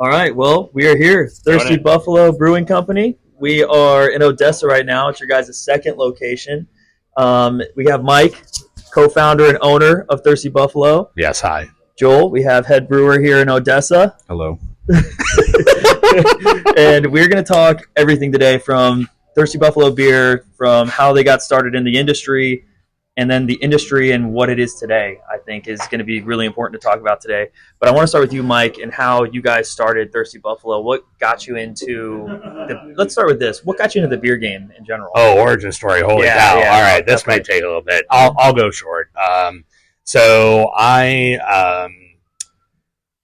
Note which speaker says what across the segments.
Speaker 1: All right, well, we are here, Thirsty Buffalo Brewing Company. We are in Odessa right now. It's your guys' second location. We have Mike, co-founder and owner of Thirsty Buffalo.
Speaker 2: Yes, hi.
Speaker 1: Joel, we have head brewer here in Odessa.
Speaker 3: Hello.
Speaker 1: And we're going to talk everything today from Thirsty Buffalo beer, from how they got started in the industry, and then the industry and what it is today, I think, is going to be really important to talk about today. But I want to start with you, Mike, and how you guys started Thirsty Buffalo. What got you into let's start with this. What got you into the beer game in general?
Speaker 2: Oh, origin story. Holy cow.
Speaker 1: Yeah,
Speaker 2: all right. This might take a little bit. I'll go short. So where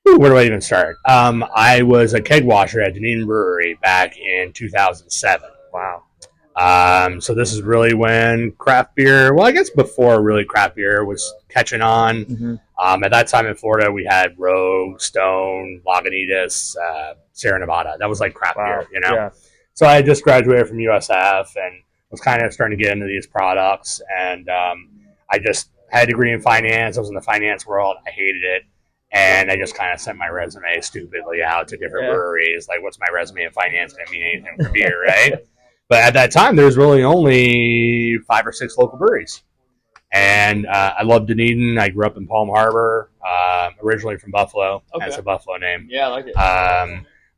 Speaker 2: do I even start? I was a keg washer at Dunedin Brewery back in 2007.
Speaker 1: Wow.
Speaker 2: So this is really when craft beer, well, I guess before really craft beer was catching on.
Speaker 1: Mm-hmm.
Speaker 2: At that time in Florida, we had Rogue, Stone, Lagunitas, Sierra Nevada. That was like craft beer, you know?
Speaker 1: Yeah.
Speaker 2: So I had just graduated from USF and was kind of starting to get into these products. And I just had a degree in finance. I was in the finance world. I hated it. And I just kind of sent my resume stupidly out to different breweries. Like, what's my resume in finance going to mean anything for beer, right? But at that time, there was really only 5 or 6 local breweries. And I loved Dunedin. I grew up in Palm Harbor, originally from Buffalo. Okay. That's a Buffalo name.
Speaker 1: Yeah, I like it.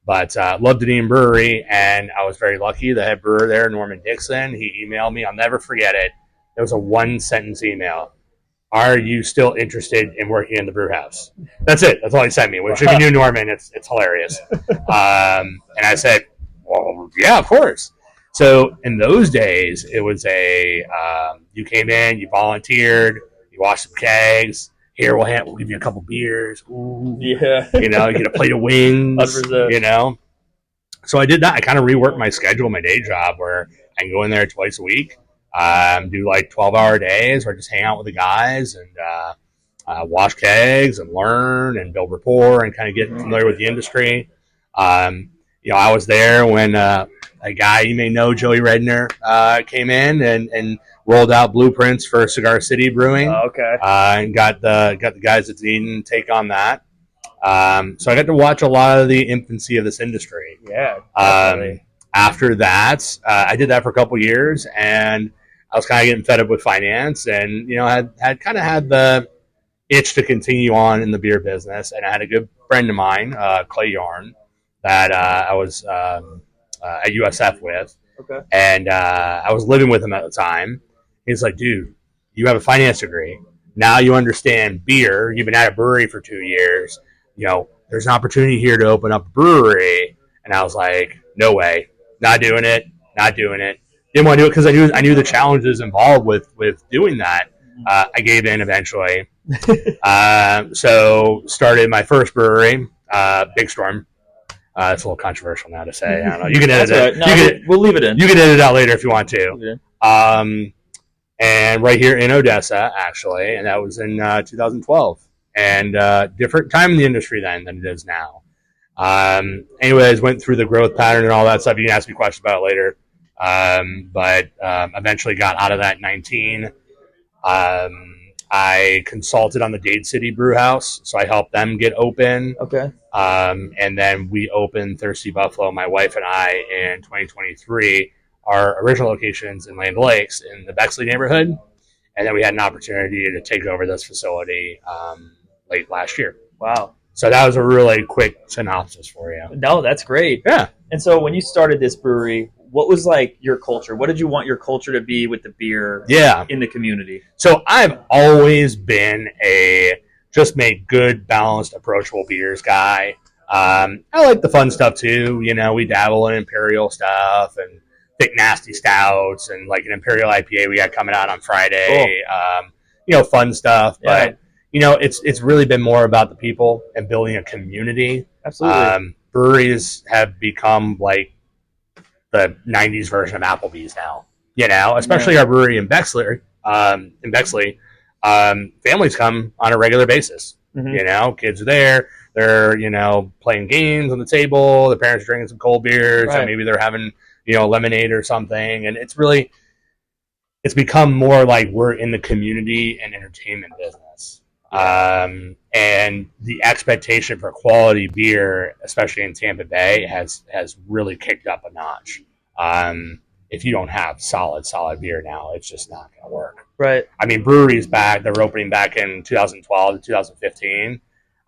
Speaker 2: But loved Dunedin Brewery, and I was very lucky. The head brewer there, Norman Dixon, he emailed me. I'll never forget it. It was a 1-sentence email. Are you still interested in working in the brew house? That's it. That's all he sent me. Which, if you knew Norman, it's hilarious. And I said, well, yeah, of course. So in those days, it was you came in, you volunteered, you washed some kegs. Here, we'll give you a couple beers. Ooh. Yeah. You know, you get a plate of wings, 100%. You know. So I did that. I kind of reworked my schedule, my day job, where I can go in there twice a week, do like 12-hour days, or just hang out with the guys and wash kegs and learn and build rapport and kind of get familiar with the industry. You know, I was there when a guy you may know, Joey Redner, came in and rolled out blueprints for Cigar City Brewing.
Speaker 1: Oh, okay.
Speaker 2: And got the guys at Dunedin take on that. So I got to watch a lot of the infancy of this industry.
Speaker 1: Yeah. Definitely.
Speaker 2: After that, I did that for a couple years, and I was kind of getting fed up with finance, and had kind of had the itch to continue on in the beer business. And I had a good friend of mine, Clay Yarn, that I was at USF with.
Speaker 1: Okay. And
Speaker 2: I was living with him at the time. He's like, dude, you have a finance degree. Now you understand beer. You've been at a brewery for 2 years. There's an opportunity here to open up a brewery. And I was like, no way. Not doing it. Didn't want to do it because I knew the challenges involved with doing that. I gave in eventually. So started my first brewery, Big Storm. It's a little controversial now to say. I don't know. You can edit it.
Speaker 1: Right. We'll leave it in.
Speaker 2: You can edit it out later if you want to. Okay. And right here in Odessa, actually, and that was in 2012. And different time in the industry then than it is now. Anyways, went through the growth pattern and all that stuff. You can ask me questions about it later. But eventually got out of that in 19. I consulted on the Dade City Brew House, so I helped them get open.
Speaker 1: Okay.
Speaker 2: And then we opened Thirsty Buffalo, my wife and I, in 2023. Our original locations in Land Lakes in the Bexley neighborhood. And then we had an opportunity to take over this facility late last year.
Speaker 1: Wow.
Speaker 2: So that was a really quick synopsis for you.
Speaker 1: No, that's great.
Speaker 2: Yeah.
Speaker 1: And so when you started this brewery, what was like your culture? What did you want your culture to be with the beer in the community? So
Speaker 2: I've always been just make good, balanced, approachable beers guy. I like the fun stuff too. We dabble in imperial stuff and thick, nasty stouts and like an imperial IPA we got coming out on Friday. Cool. Fun stuff.
Speaker 1: Yeah.
Speaker 2: But, it's really been more about the people and building a community.
Speaker 1: Absolutely.
Speaker 2: Breweries have become like the 90s version of Applebee's now, especially our brewery in Bexley. Families come on a regular basis. Mm-hmm. Kids are there. They're, playing games on the table. The parents are drinking some cold beers. Right. And maybe they're having, lemonade or something. And it's become more like we're in the community and entertainment business. And the expectation for quality beer, especially in Tampa Bay, has really kicked up a notch. If you don't have solid beer now, it's just not going to work.
Speaker 1: Right.
Speaker 2: I mean, breweries back, they're opening back in 2012 to 2015.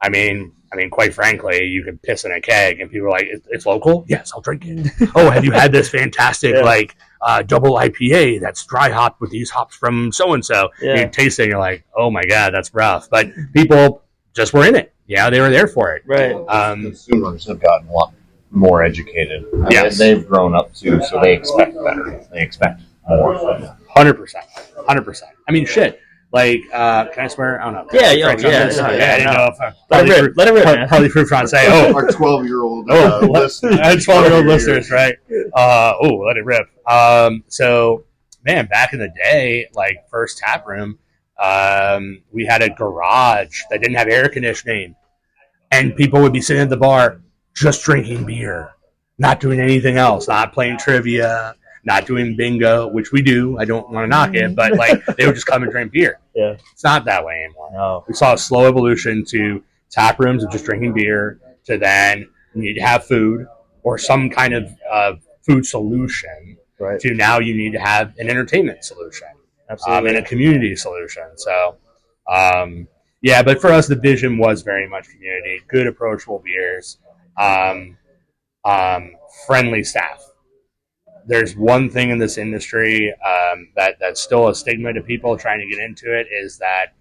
Speaker 2: I mean, quite frankly, you could piss in a keg and people are like, it's local? Yes, I'll drink it. Oh, have you had this fantastic, double IPA that's dry hopped with these hops from so-and-so?
Speaker 1: Yeah.
Speaker 2: You taste it and you're like, oh my God, that's rough. But people just were in it. Yeah, they were there for it.
Speaker 1: Right.
Speaker 3: Consumers have gotten a lot more educated.
Speaker 2: Yes.
Speaker 3: They've grown up too, so they expect better. They expect more from them.
Speaker 2: 100%. I mean, shit. Like, can I swear? I don't know.
Speaker 1: Yeah,
Speaker 2: I didn't know if
Speaker 1: let it rip, man.
Speaker 2: Probably proof trying to say, oh,
Speaker 3: Our 12-year-old
Speaker 2: listeners. I had 12-year-old listeners, right? Let it rip. So, man, back in the day, like first tap room, we had a garage that didn't have air conditioning, and people would be sitting at the bar just drinking beer, not doing anything else, not playing trivia, not doing bingo, which we do. I don't want to knock it, but like they would just come and drink beer.
Speaker 1: Yeah.
Speaker 2: It's not that way anymore.
Speaker 1: No.
Speaker 2: We saw a slow evolution to tap rooms of just drinking beer to then you need to have food or some kind of food solution
Speaker 1: Right.
Speaker 2: to now you need to have an entertainment solution.
Speaker 1: Absolutely.
Speaker 2: And a community solution. So, but for us, the vision was very much community, good approachable beers, friendly staff. There's one thing in this industry that's still a stigma to people trying to get into it is that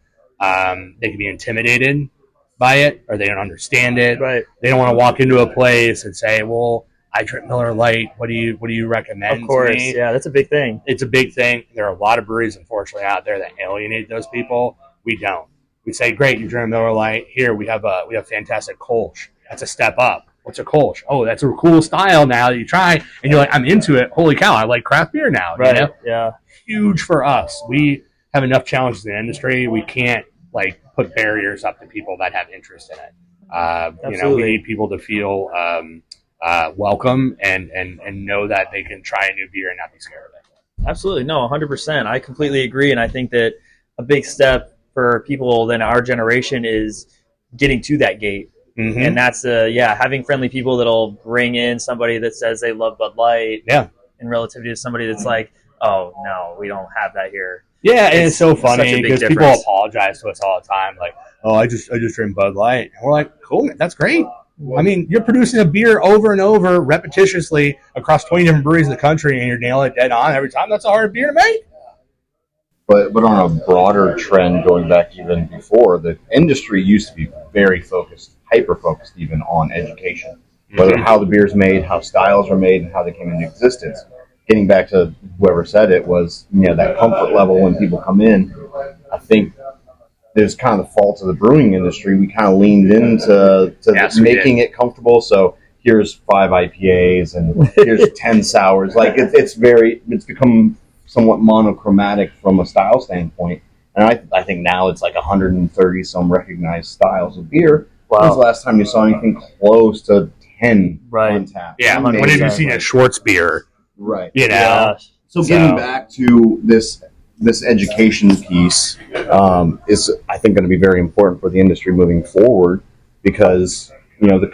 Speaker 2: they can be intimidated by it or they don't understand it.
Speaker 1: Right.
Speaker 2: They don't want to walk into a place and say, well, I drink Miller Lite. What do you recommend?
Speaker 1: Of course.
Speaker 2: To me?
Speaker 1: Yeah, that's a big thing.
Speaker 2: It's a big thing. There are a lot of breweries, unfortunately, out there that alienate those people. We don't. We say, great, you drink Miller Lite. Here, we have fantastic Kolsch. That's a step up. What's a Kolsch? Oh, that's a cool style now that you try. And you're like, I'm into it. Holy cow, I like craft beer now.
Speaker 1: Right.
Speaker 2: You know?
Speaker 1: Yeah.
Speaker 2: Huge for us. We have enough challenges in the industry. We can't put barriers up to people that have interest in it. We need people to feel welcome and know that they can try a new beer and not be scared of it.
Speaker 1: Absolutely. No, 100%. I completely agree. And I think that a big step for people in our generation is getting to that gate. Mm-hmm. And that's having friendly people that'll bring in somebody that says they love Bud Light.
Speaker 2: Yeah.
Speaker 1: In relativity to somebody that's like, oh no, we don't have that here.
Speaker 2: Yeah, and it's so funny because people apologize to us all the time, like, oh, I just drink Bud Light. And we're like, cool, that's great. I mean, you're producing a beer over and over, repetitiously across 20 different breweries in the country, and you're nailing it dead on every time. That's a hard beer to make.
Speaker 3: But on a broader trend, going back even before, the industry used to be very focused, hyper-focused even on education. Whether how the beer's made, how styles are made, and how they came into existence. Getting back to whoever said it was, that comfort level when people come in. I think there's kind of the fault of the brewing industry. We kind of leaned into making it comfortable. So here's 5 IPAs and here's 10 sours. Like it's become somewhat monochromatic from a style standpoint. And I think now it's like 130 some recognized styles of beer. Wow. When's the last time you saw anything close to 10 on tap?
Speaker 2: Yeah. When have you seen a Schwartz beer?
Speaker 3: Right.
Speaker 1: Yeah.
Speaker 3: So getting back to this education piece is, I think, going to be very important for the industry moving forward because,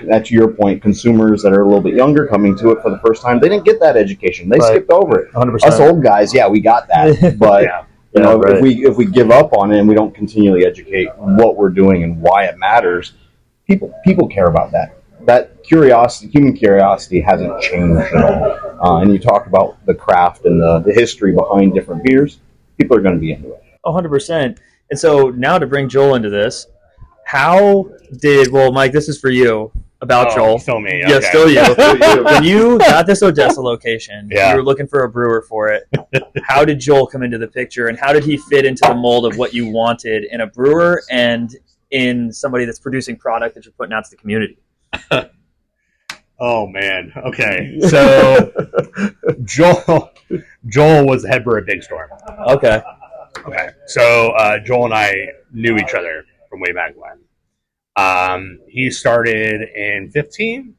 Speaker 3: that's your point, consumers that are a little bit younger coming to it for the first time, they didn't get that education. They skipped over it.
Speaker 1: 100%.
Speaker 3: Us old guys, we got that. But, if we give up on it and we don't continually educate what we're doing and why it matters, people care about that. That curiosity, human curiosity, hasn't changed at all. And you talk about the craft and the history behind different beers, people are going to be into it.
Speaker 1: 100%. And so now to bring Joel into this, Mike, this is for you about Joel.
Speaker 2: Still me.
Speaker 1: Okay. Yeah, still you. When you got this Odessa location, you were looking for a brewer for it. How did Joel come into the picture, and how did he fit into the mold of what you wanted in a brewer and in somebody that's producing product that you're putting out to the community?
Speaker 2: Oh man. Okay. So Joel was the head brewer at Big Storm.
Speaker 1: Okay.
Speaker 2: So Joel and I knew each other from way back when. He started in 15.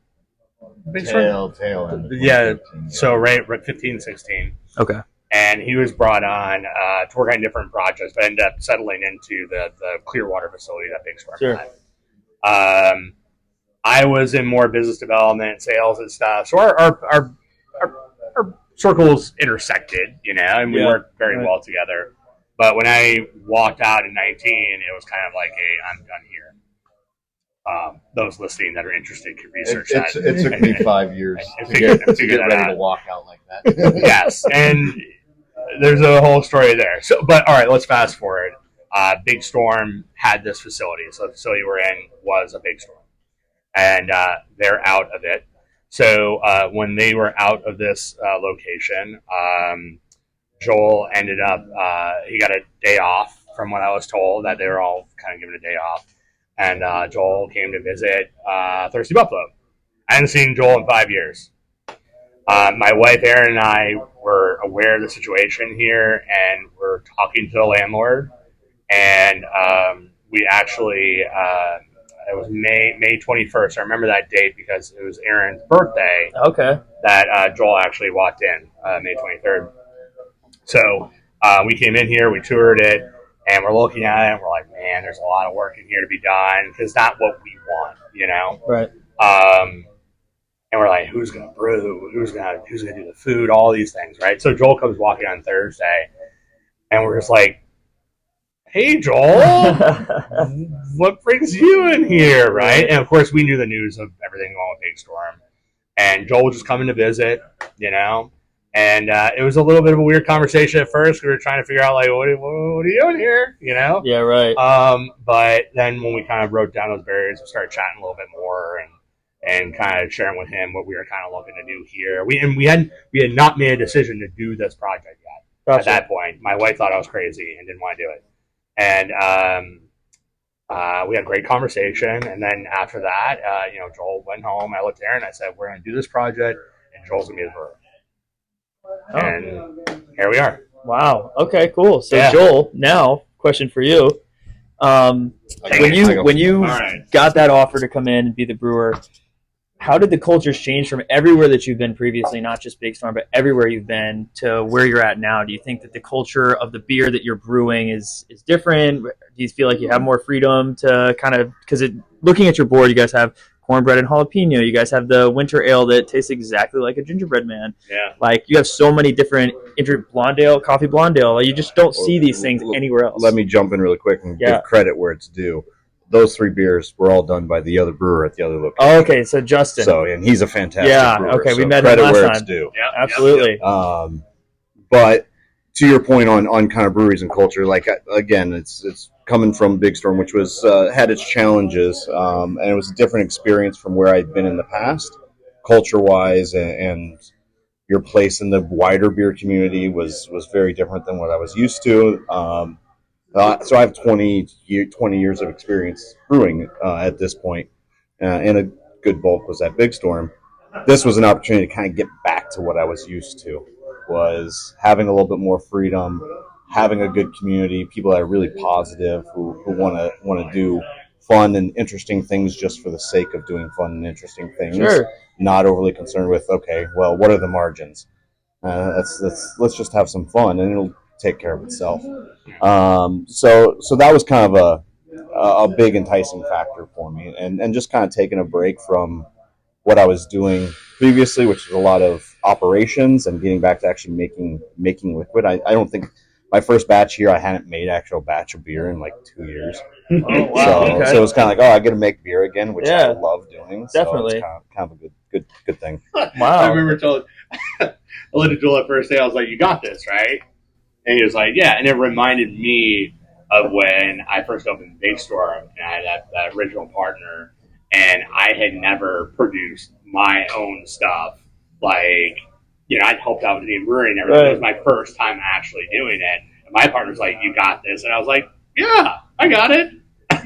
Speaker 2: Big Storm?
Speaker 3: Tail end.
Speaker 2: Yeah. So right 15, 16.
Speaker 1: Okay.
Speaker 2: and he was brought on to work on different projects, but ended up settling into the Clearwater facility that Big Storm
Speaker 1: Sure.
Speaker 2: had. I was in more business development, sales, and stuff. So our circles intersected, and we worked very well together. But when I walked out in 19, it was kind of like, hey, I'm done here. Those listening that are interested can research that.
Speaker 3: It took me 5 years to get ready to walk out like that.
Speaker 2: Yes, and there's a whole story there. So, but all right, let's fast forward. Big Storm had this facility. So the facility we're in was a Big Storm. And they're out of it. So when they were out of this location, Joel ended up, he got a day off from what I was told, that they were all kind of given a day off. And Joel came to visit Thirsty Buffalo. I hadn't seen Joel in 5 years. My wife, Erin, and I were aware of the situation here, and we're talking to the landlord. And we actually... it was May 21st. I remember that date because it was Aaron's birthday.
Speaker 1: Okay.
Speaker 2: That Joel actually walked in May 23rd. So we came in here, we toured it, and we're looking at it, and we're like, man, there's a lot of work in here to be done. It's not what we want,
Speaker 1: Right.
Speaker 2: And we're like, who's gonna brew? Who's gonna do the food? All these things, right? So Joel comes walking on Thursday, and we're just like, hey, Joel, what brings you in here, right? And, of course, we knew the news of everything going with Big Storm. And Joel was just coming to visit, And it was a little bit of a weird conversation at first. We were trying to figure out, like, what are you doing here,
Speaker 1: Yeah, right.
Speaker 2: But then when we kind of wrote down those barriers, we started chatting a little bit more and kind of sharing with him what we were kind of looking to do here. We had not made a decision to do this project yet. Gotcha. At that point. My wife thought I was crazy and didn't want to do it. And we had a great conversation. And then after that, Joel went home. I looked there and I said, we're going to do this project, and Joel's going to be the brewer. Oh. And here we are.
Speaker 1: Wow. Okay, cool. So, Joel, now, question for you. When you got that offer to come in and be the brewer, how did the cultures change from everywhere that you've been previously, not just Big Storm, but everywhere you've been, to where you're at now? Do you think that the culture of the beer that you're brewing is different? Do you feel like you have more freedom to kind of, because looking at your board, you guys have cornbread and jalapeno. You guys have the winter ale that tastes exactly like a gingerbread man.
Speaker 2: Yeah.
Speaker 1: Like, you have so many different blonde ale, coffee blonde ale. Like, you just don't see these things anywhere else.
Speaker 3: Let me jump in really quick and give credit where it's due. Those 3 beers were all done by the other brewer at the other location.
Speaker 1: Oh, okay, so Justin.
Speaker 3: So, and he's a fantastic brewer.
Speaker 1: Okay, we
Speaker 3: so
Speaker 1: met him last
Speaker 3: where
Speaker 1: time.
Speaker 3: It's due.
Speaker 1: Yep, absolutely.
Speaker 3: But to your point on kind of breweries and culture, like, again, it's coming from Big Storm, which was had its challenges, and it was a different experience from where I'd been in the past, culture-wise, and your place in the wider beer community was very different than what I was used to. So I have 20 years of experience brewing at this point, and a good bulk was at Big Storm. This was an opportunity to kind of get back to what I was used to, was having a little bit more freedom, having a good community, people that are really positive, who want to do fun and interesting things just for the sake of doing fun and interesting things.
Speaker 1: Sure.
Speaker 3: Not overly concerned with, okay, well, what are the margins? Let's just have some fun, and it'll take care of itself. So that was kind of a big enticing factor for me, and just kind of taking a break from what I was doing previously, which was a lot of operations, and getting back to actually making liquid. I don't think my first batch here, I hadn't made actual batch of beer in like 2 years.
Speaker 1: Oh, wow.
Speaker 3: So it was kind of like, I get to make beer again, which I love doing.
Speaker 1: Definitely.
Speaker 3: So it's kind of a good thing.
Speaker 1: Wow.
Speaker 2: I remember I looked at Joel at first day. I was like, you got this, right? And he was like, yeah. And it reminded me of when I first opened Big Storm, and I had that original partner, and I had never produced my own stuff. Like, I'd helped out with the brewery and everything. Right. It was my first time actually doing it. And my partner's like, you got this. And I was like, yeah, I got it.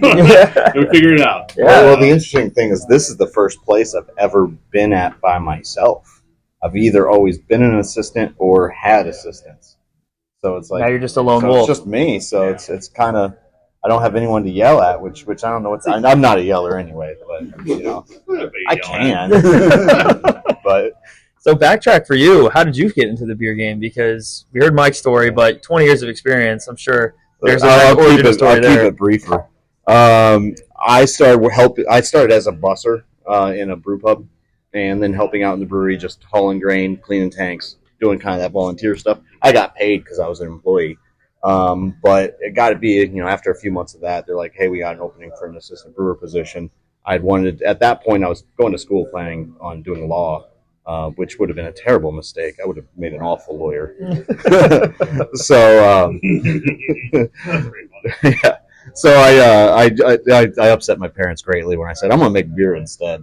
Speaker 2: We figured it out.
Speaker 3: Yeah. Well, the interesting thing is this is the first place I've ever been at by myself. I've either always been an assistant or had assistants. So it's like,
Speaker 1: now you're just a lone wolf.
Speaker 3: It's just me. So it's kind of, I don't have anyone to yell at, which I don't know. I'm not a yeller anyway, but I can. But
Speaker 1: So backtrack for you. How did you get into the beer game? Because we heard Mike's story, but 20 years of experience, I'm sure there's
Speaker 3: I'll
Speaker 1: an origin story
Speaker 3: I'll
Speaker 1: there.
Speaker 3: keep it briefer. I started as a busser in a brew pub, and then helping out in the brewery, just hauling grain, cleaning tanks, doing kind of that volunteer stuff. I got paid because I was an employee, but it got to be, after a few months of that, they're like, "Hey, we got an opening for an assistant brewer position." I'd wanted at that point. I was going to school planning on doing law. Which would have been a terrible mistake. I would have made an awful lawyer. So, yeah. So I upset my parents greatly when I said I'm going to make beer instead.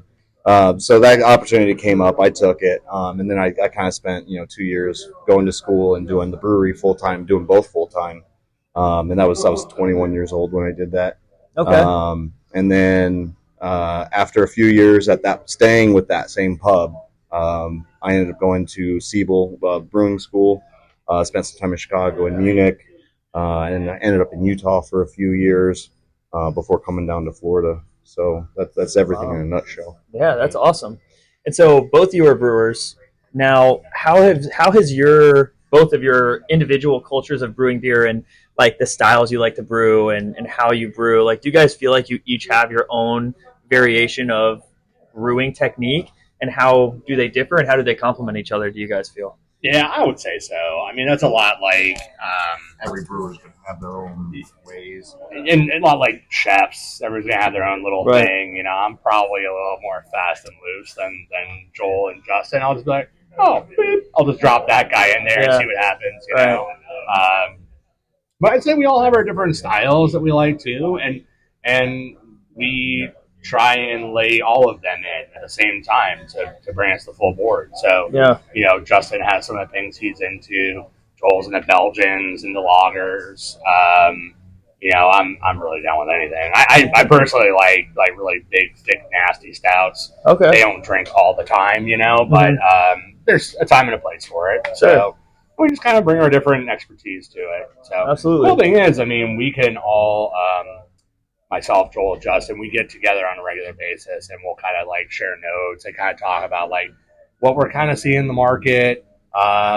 Speaker 3: So that opportunity came up. I took it, and then I kind of spent 2 years going to school and doing the brewery full time, doing both full time. And I was 21 years old when I did that.
Speaker 1: Okay.
Speaker 3: And then after a few years staying with that same pub. I ended up going to Siebel Brewing School, spent some time in Chicago and Munich, and I ended up in Utah for a few years before coming down to Florida. So that's everything in a nutshell.
Speaker 1: Yeah, that's awesome. And so both of you are brewers. Now, how has both of your individual cultures of brewing beer and like the styles you like to brew and how you brew, like do you guys feel like you each have your own variation of brewing technique? And how do they differ, and how do they complement each other, do you guys feel?
Speaker 2: Yeah, I would say so. I mean, that's a lot like
Speaker 3: Every brewer's going to have their own ways.
Speaker 2: and a lot like chefs. Everyone's going to have their own little
Speaker 1: Right.
Speaker 2: thing. I'm probably a little more fast and loose than Joel and Justin. I'll just be like, oh, beep. I'll just drop that guy in there and see what happens, know. But I'd say we all have our different styles that we like too, and we try and lay all of them in at the same time to bring us the full board. So,
Speaker 1: Yeah.
Speaker 2: Justin has some of the things he's into. Joel's into Belgians, into lagers. I'm really down with anything. I personally like really big, thick, nasty stouts.
Speaker 1: Okay.
Speaker 2: They don't drink all the time, but there's a time and a place for it.
Speaker 1: Sure.
Speaker 2: So we just kind of bring our different expertise to it. So
Speaker 1: Absolutely.
Speaker 2: the cool thing is, we can all myself, Joel, Justin, we get together on a regular basis and we'll kind of like share notes and kind of talk about like what we're kind of seeing in the market,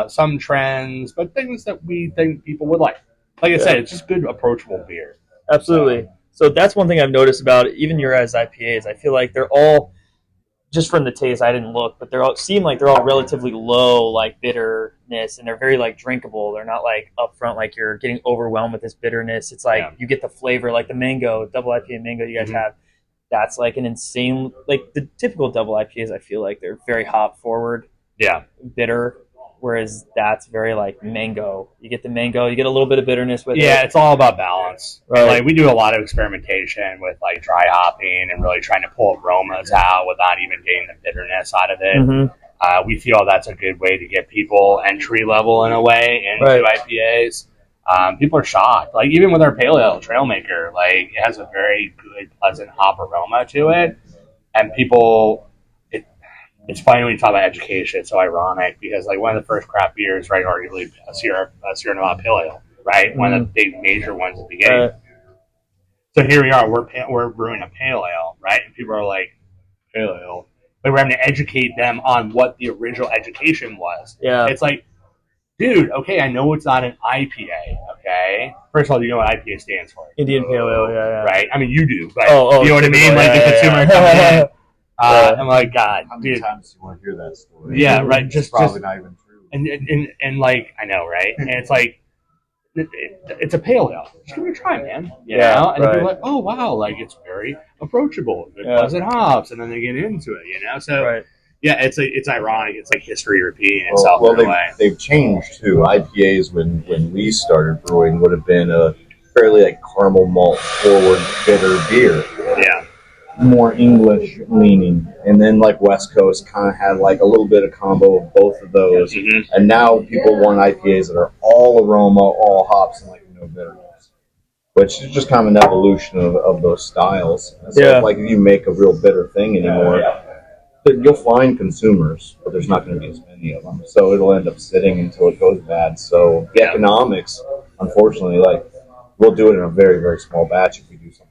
Speaker 2: some trends, but things that we think people would like. Like I said, it's just good, approachable beer.
Speaker 1: Absolutely. So that's one thing I've noticed about even your guys' IPAs. I feel like they're all, just from the taste, I didn't look, but seem like they're all relatively low, like bitterness, and they're very like drinkable. They're not like upfront, like you're getting overwhelmed with this bitterness. It's like you get the flavor, like the mango, double IPA mango you guys have. That's like an insane, like the typical double IPAs. I feel like they're very hop forward, bitter. Whereas that's very like mango. You get the mango, you get a little bit of bitterness with it.
Speaker 2: Yeah, it's all about balance.
Speaker 1: Right.
Speaker 2: And, like we do a lot of experimentation with like dry hopping and really trying to pull aromas out without even getting the bitterness out of it.
Speaker 1: Mm-hmm.
Speaker 2: We feel that's a good way to get people entry level in a way into IPAs. People are shocked. Like even with our pale ale Trailmaker, like it has a very good, pleasant hop aroma to it, and people. It's funny when you talk about education. It's so ironic because, like, one of the first craft beers, right, arguably a Sierra Nevada Pale Ale, right, one of the big major ones at the beginning. So here we are, we're brewing a pale ale, right, and people are like, pale ale, but we're having to educate them on what the original education was.
Speaker 1: Yeah,
Speaker 2: it's like, dude, okay, I know it's not an IPA, okay. First of all, do you know what IPA stands for?
Speaker 1: Indian Pale Ale, yeah,
Speaker 2: right. I mean, you do, but
Speaker 1: you
Speaker 2: know what I mean, like the consumer coming in. I'm like, God,
Speaker 3: how many
Speaker 2: dude.
Speaker 3: times do you want to hear that story?
Speaker 2: Yeah, right.
Speaker 3: It's probably not even true.
Speaker 2: And like, I know, right? And it's like, it's a pale ale. Just give it a try, man. You know? And people are like, oh, wow, like it's very approachable. Good pleasant hops. And then they get into it, So, yeah, it's ironic. It's like history repeating itself in a way.
Speaker 3: They've changed, too. IPAs, when we started brewing, would have been a fairly like caramel malt forward bitter beer.
Speaker 2: Yeah.
Speaker 3: More English leaning, and then like West Coast kind of had like a little bit of combo of both of those, and now people want IPAs that are all aroma, all hops, and like no bitterness, which is just kind of an evolution of those styles. And so like if you make a real bitter thing anymore, you'll find consumers, but there's not going to be as many of them, so it'll end up sitting until it goes bad. So the economics, unfortunately, like we'll do it in a very, very small batch if we do something.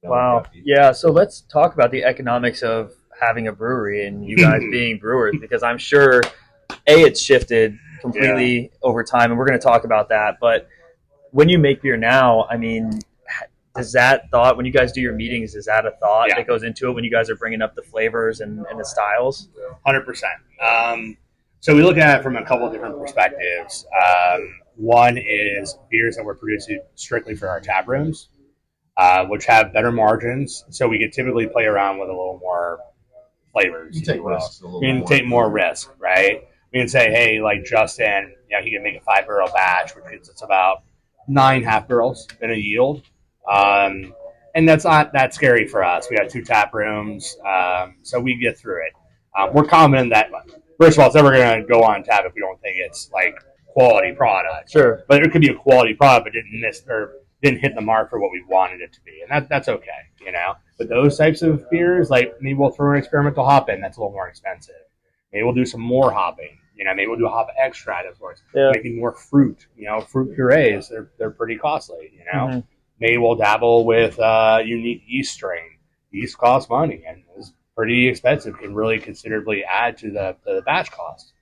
Speaker 1: Wow. Yeah. So let's talk about the economics of having a brewery and you guys being brewers, because I'm sure it's shifted completely over time, and we're going to talk about that. But when you make beer now, I mean, does that thought, when you guys do your meetings, is that a thought that goes into it when you guys are bringing up the flavors and the styles?
Speaker 2: 100%. So we look at it from a couple of different perspectives. One is beers that we're producing strictly for our tap rooms, which have better margins. So we can typically play around with a little more flavors.
Speaker 3: You take risks a little
Speaker 2: You can
Speaker 3: more.
Speaker 2: take more risk, right? We can say, hey, like Justin, he can make a 5-barrel batch, which means it's about 9 half barrels in a yield. And that's not that scary for us. We got 2 tap rooms, so we get through it. We're confident that, first of all, it's never going to go on tap if we don't think it's like quality product.
Speaker 1: Sure.
Speaker 2: But it could be a quality product, but didn't hit the mark for what we wanted it to be, and that's okay, But those types of beers, like maybe we'll throw an experimental hop in, that's a little more expensive. Maybe we'll do some more hopping. Maybe we'll do a hop extract, of course.
Speaker 1: Yeah.
Speaker 2: Maybe more fruit. Fruit purees, they're pretty costly.
Speaker 1: Mm-hmm.
Speaker 2: Maybe we'll dabble with unique yeast strain. Yeast costs money and is pretty expensive. Can really considerably add to the batch cost.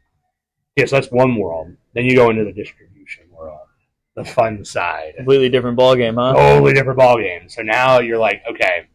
Speaker 2: Yeah, so that's one world. Then you go into the distribution world, the fun side.
Speaker 1: Completely different ballgame, huh?
Speaker 2: Totally different ballgame. So now you're like, okay,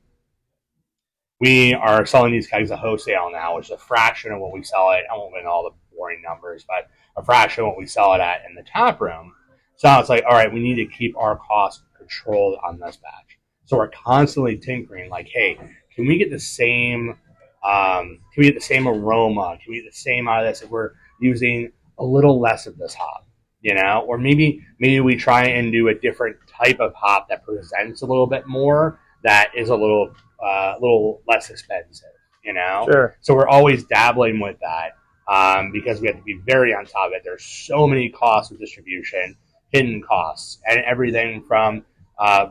Speaker 2: we are selling these kegs at wholesale now, which is a fraction of what we sell it. I won't win all the boring numbers, but a fraction of what we sell it at in the tap room. So it's like, all right, we need to keep our costs controlled on this batch. So we're constantly tinkering, like, hey, can we get the same aroma? Can we get the same out of this if we're using a little less of this hop? Or maybe we try and do a different type of hop that presents a little bit more, that is a little less expensive,
Speaker 1: Sure.
Speaker 2: So we're always dabbling with that, because we have to be very on top of it. There's so many costs with distribution, hidden costs, and everything from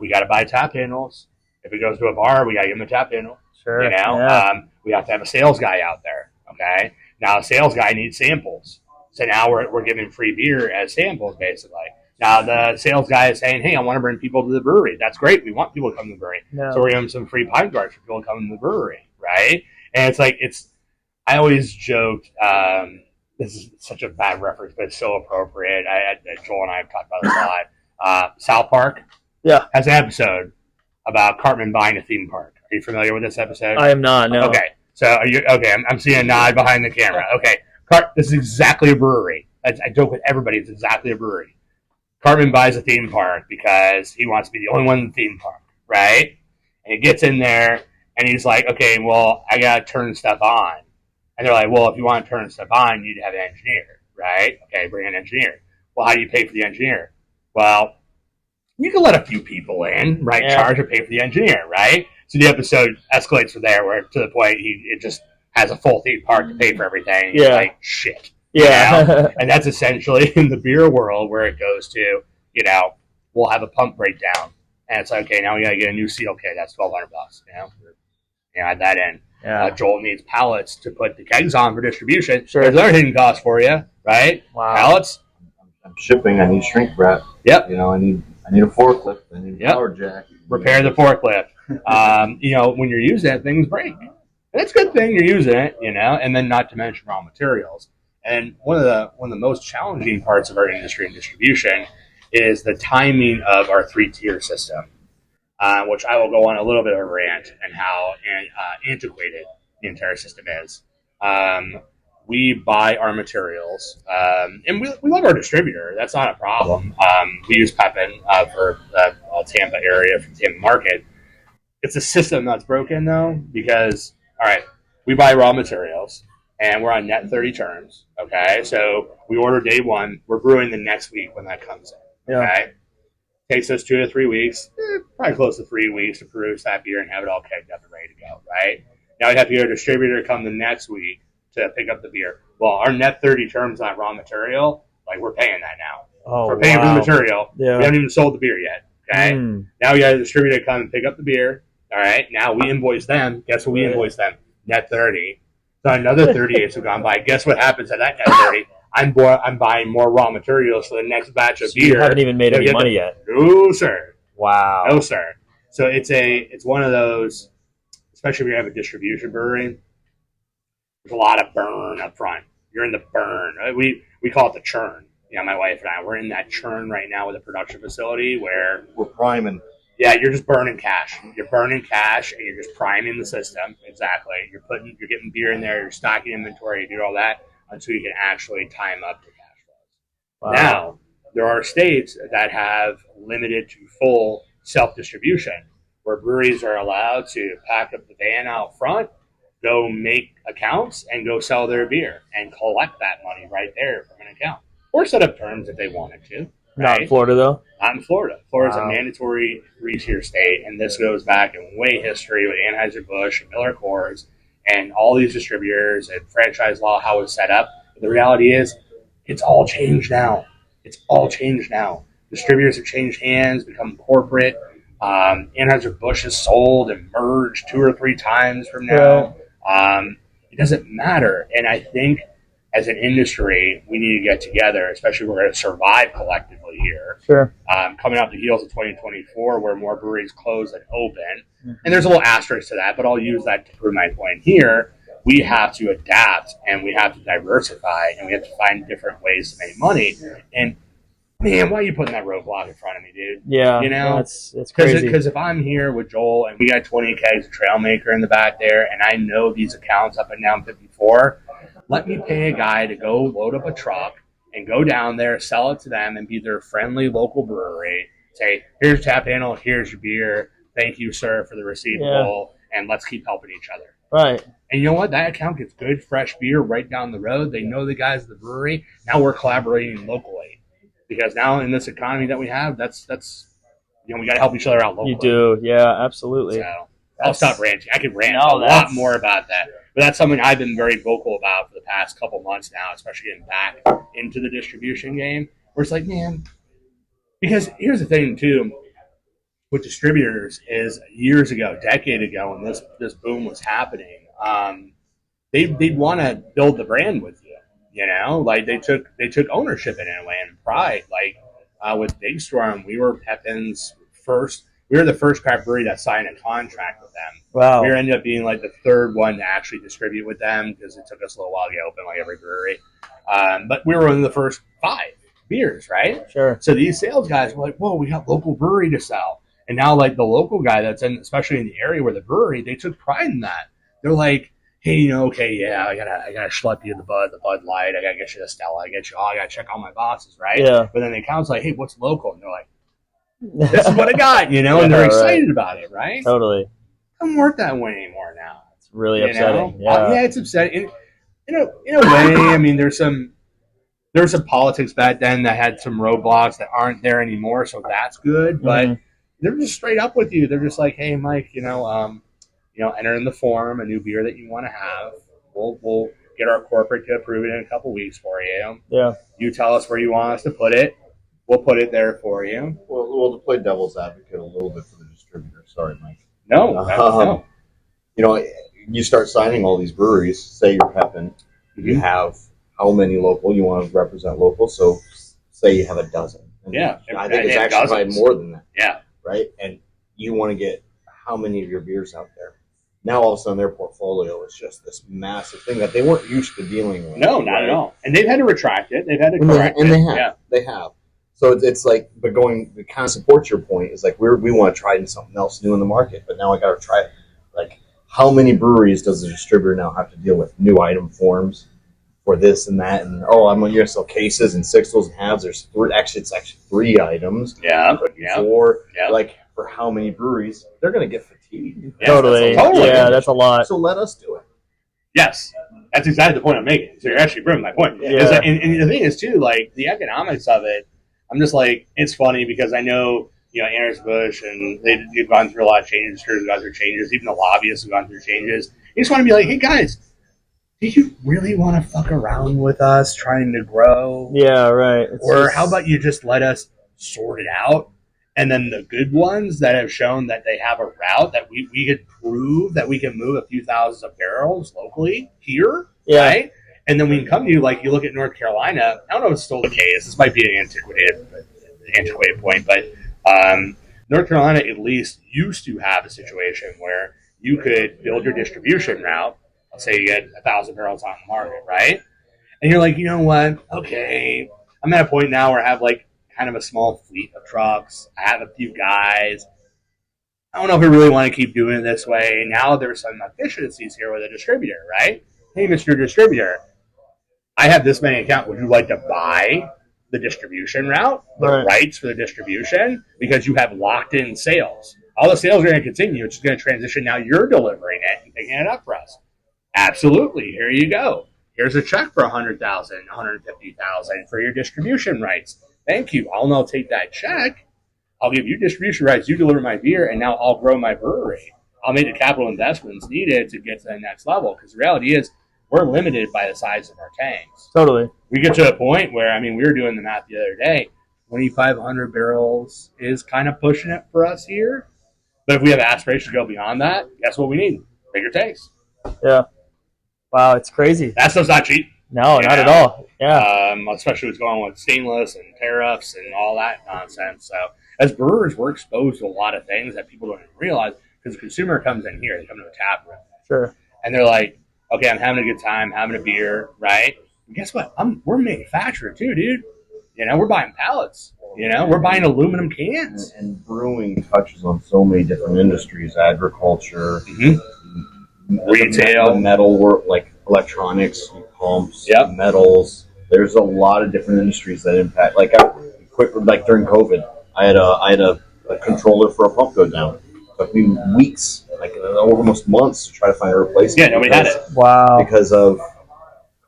Speaker 2: we got to buy tap handles. If it goes to a bar, we got to give them a tap handle.
Speaker 1: Sure.
Speaker 2: Yeah. We have to have a sales guy out there. Okay. Now a sales guy needs samples. So now we're giving free beer as samples, basically. Now the sales guy is saying, hey, I want to bring people to the brewery. That's great. We want people to come to the brewery.
Speaker 1: Yeah.
Speaker 2: So we're giving some free pint guards for people to come to the brewery, right? And it's like, I always joked, this is such a bad reference, but it's so appropriate. Joel and I have talked about this a lot. South Park has an episode about Cartman buying a theme park. Are you familiar with this episode?
Speaker 1: I am not, no.
Speaker 2: Okay. So are you okay? I'm seeing a nod behind the camera. Okay. This is exactly a brewery. I joke with everybody. It's exactly a brewery. Cartman buys a theme park because he wants to be the only one in the theme park, right? And he gets in there and he's like, okay, well, I got to turn stuff on. And they're like, well, if you want to turn stuff on, you need to have an engineer, right? Okay, bring an engineer. Well, how do you pay for the engineer? Well, you can let a few people in, right?
Speaker 1: Yeah.
Speaker 2: Charge or pay for the engineer, right? So the episode escalates from there, where to the point it just has a full theme park to pay for everything.
Speaker 1: Yeah.
Speaker 2: Like, shit.
Speaker 1: Yeah.
Speaker 2: And that's essentially in the beer world where it goes to, we'll have a pump breakdown. And it's like, okay, now we got to get a new seal kit. That's $1,200, add that in.
Speaker 1: Yeah.
Speaker 2: Joel needs pallets to put the kegs on for distribution.
Speaker 1: Sure.
Speaker 2: There's another hidden cost for you, right?
Speaker 1: Wow.
Speaker 2: Pallets.
Speaker 3: I'm shipping. I need shrink wrap.
Speaker 2: Yep.
Speaker 3: I need a forklift. I need a power jack.
Speaker 2: Repair the forklift. When you're using it, things break. And it's a good thing you're using it, and then not to mention raw materials. And one of the most challenging parts of our industry and distribution is the timing of our 3-tier system, which I will go on a little bit of a rant and how antiquated the entire system is. We buy our materials, and we love our distributor. That's not a problem. We use Pepin for the Tampa area, for the Tampa market. It's a system that's broken, though, because, all right, we buy raw materials, and we're on net 30 terms, okay? So we order day one. We're brewing the next week when that comes in, okay? Takes us 2 to 3 weeks, probably close to 3 weeks to produce that beer and have it all kegged up and ready to go, right? Now we have to get a distributor to come the next week to pick up the beer. Well, our net 30 terms on raw material, like, we're paying that now.
Speaker 1: Oh,
Speaker 2: we're paying for the material.
Speaker 1: Yeah.
Speaker 2: We haven't even sold the beer yet, okay? Now we got a distributor to come and pick up the beer, all right? Now we invoice them. Guess what we invoice them? Net 30. So another 38 have gone by. Guess what happens at that net 30? I'm buying more raw materials for the next batch of beer.
Speaker 1: You haven't even made any money yet.
Speaker 2: No, sir.
Speaker 1: Wow.
Speaker 2: No, sir. So it's one of those, especially if you have a distribution brewery, There's a lot of burn up front. You're in the burn. We call it the churn. My wife and I, we're in that churn right now with a production facility where
Speaker 3: we're priming.
Speaker 2: Yeah, you're just burning cash. You're burning cash, and you're just priming the system. Exactly. You're getting beer in there. You're stocking inventory. You do all that until you can actually time up the cash flows. Wow. Now, there are states that have limited to full self-distribution, where breweries are allowed to pack up the van out front, go make accounts, and go sell their beer and collect that money right there from an account, or set up terms if they wanted to. Right?
Speaker 1: Not in Florida, though?
Speaker 2: Not in Florida. Florida's a mandatory 3-tier state, and this goes back in way history with Anheuser-Busch and Miller Coors and all these distributors and franchise law, how it's set up. But the reality is, it's all changed now. It's all changed now. Distributors have changed hands, become corporate. Anheuser-Busch is sold and merged 2 or 3 times from now. It doesn't matter. And I think as an industry, we need to get together, especially if we're going to survive collectively here.
Speaker 1: Sure.
Speaker 2: Coming out the heels of 2024, where more breweries close than open. Mm-hmm. And there's a little asterisk to that, but I'll use that to prove my point here. We have to adapt, and we have to diversify, and we have to find different ways to make money. And, man, why are you putting that roadblock in front of me, dude?
Speaker 1: Yeah, that's crazy.
Speaker 2: Because if I'm here with Joel, and we got 20 kegs of Trailmaker in the back there, and I know these accounts up and down 54, let me pay a guy to go load up a truck and go down there, sell it to them, and be their friendly local brewery. Say, here's tap handle, here's your beer. Thank you, sir, for the receivable, and let's keep helping each other.
Speaker 1: Right.
Speaker 2: And you know what? That account gets good, fresh beer right down the road. They know the guys at the brewery. Now we're collaborating locally. Because now in this economy that we have, that's we got to help each other out locally.
Speaker 1: You do, yeah, absolutely.
Speaker 2: So I'll stop ranting. I could rant a lot more about that. But that's something I've been very vocal about for the past couple months now, especially getting back into the distribution game. Where it's like, man, because here's the thing too, with distributors is years ago, a decade ago, when this boom was happening, they'd want to build the brand with you. Like they took ownership in it and pride. Like with Big Storm, we were Pepin's first. We were the first craft brewery that signed a contract with them.
Speaker 1: Wow.
Speaker 2: We ended up being like the third one to actually distribute with them because it took us a little while to get open, like every brewery. But we were one of the first 5 beers, right?
Speaker 1: Sure.
Speaker 2: So these sales guys were like, "Whoa, we got local brewery to sell." And now, like the local guy that's in, especially in the area where the brewery, they took pride in that. They're like, "Hey, okay, yeah, I gotta schlep you the Bud Light. I gotta get you the Stella. I gotta check all my boxes, right?"
Speaker 1: Yeah.
Speaker 2: But then the account's like, "Hey, what's local?" And they're like, "This is what I got," and they're excited about it, right?
Speaker 1: Totally.
Speaker 2: It doesn't work that way anymore now.
Speaker 1: It's really upsetting. Yeah,
Speaker 2: it's upsetting. In a way, I mean, there was some politics back then that had some roadblocks that aren't there anymore, so that's good. But they're just straight up with you. They're just like, "Hey, Mike, enter in the form a new beer that you want to have. We'll get our corporate to approve it in a couple weeks for you.
Speaker 1: Yeah.
Speaker 2: You tell us where you want us to put it. We'll put it there for you."
Speaker 3: Well, to play devil's advocate a little bit for the distributor. Sorry, Mike.
Speaker 2: No.
Speaker 3: You start signing all these breweries. Say you're Pepin. You have how many local? You want to represent local. So say you have a dozen. And I think it's actually probably more than that.
Speaker 2: Yeah.
Speaker 3: Right? And you want to get how many of your beers out there? Now all of a sudden their portfolio is just this massive thing that they weren't used to dealing with.
Speaker 2: No, not at all. And they've had to retract it. They've had to correct it.
Speaker 3: And they have. So it's like, but to kind of support your point, is like we want to try something else new in the market, but now I got to try it. Like, how many breweries does the distributor now have to deal with? New item forms for this and that, and I'm going to sell cases and sixtels and halves. It's actually 3 items.
Speaker 2: Yeah.
Speaker 3: 4. Yeah. Like, for how many breweries? They're going to get fatigued.
Speaker 1: Yeah, totally. Yeah, that's a lot.
Speaker 3: So let us do it.
Speaker 2: Yes. That's exactly the point I'm making. So you're actually proving my point.
Speaker 1: Yeah.
Speaker 2: And the thing is, too, like, the economics of it, I'm just like, it's funny because I know, Anheuser-Busch, and they've gone through a lot of changes, have gone through changes, even the lobbyists have gone through changes. You just want to be like, "Hey, guys, do you really want to fuck around with us trying to grow?
Speaker 1: Yeah, right.
Speaker 2: How about you just let us sort it out? And then the good ones that have shown that they have a route that we could prove that we can move a few thousands of barrels locally here, right? And then we can come to you, like you look at North Carolina. I don't know if it's still the case. This might be an antiquated point, but North Carolina at least used to have a situation where you could build your distribution route, Let's say you get 1,000 barrels on the market, right? And you're like, you know what? Okay, I'm at a point now where I have like kind of a small fleet of trucks. I have a few guys. I don't know if I really want to keep doing it this way. Now there's some efficiencies here with a distributor, right? Hey, Mr. Distributor, I have this many accounts. Would you like to buy the distribution route, the rights for the distribution? Because you have locked in sales. All the sales are going to continue. It's just going to transition. Now you're delivering it and picking it up for us. Absolutely. Here you go. Here's a check for $100,000, $150,000 for your distribution rights. Thank you. I'll now take that check. I'll give you distribution rights. You deliver my beer, and now I'll grow my brewery. I'll make the capital investments needed to get to the next level. Because the reality is, we're limited by the size of our tanks.
Speaker 1: Totally.
Speaker 2: We get to a point where, I mean, we were doing the math the other day. 2,500 barrels is kind of pushing it for us here. But if we have aspirations to go beyond that, guess what we need? Bigger tanks.
Speaker 1: Yeah. Wow, it's crazy.
Speaker 2: That stuff's not cheap.
Speaker 1: No, not at all. Yeah.
Speaker 2: Especially what's going on with stainless and tariffs and all that nonsense. So as brewers, we're exposed to a lot of things that people don't even realize because the consumer comes in here. They come to a tap room.
Speaker 1: Sure.
Speaker 2: And they're like, okay, I'm having a good time, having a beer, right? And guess what? We're a manufacturer too, dude. You know, we're buying pallets. You know, we're buying aluminum cans.
Speaker 3: And brewing touches on so many different industries: agriculture,
Speaker 2: retail,
Speaker 3: the metal work, like electronics, pumps,
Speaker 2: Yep.
Speaker 3: metals. There's a lot of different industries that impact. Like during COVID, I had a controller for a pump go down. It took me weeks, like almost months, to try to find a replacement.
Speaker 2: Yeah, nobody had it.
Speaker 1: Wow.
Speaker 3: Because of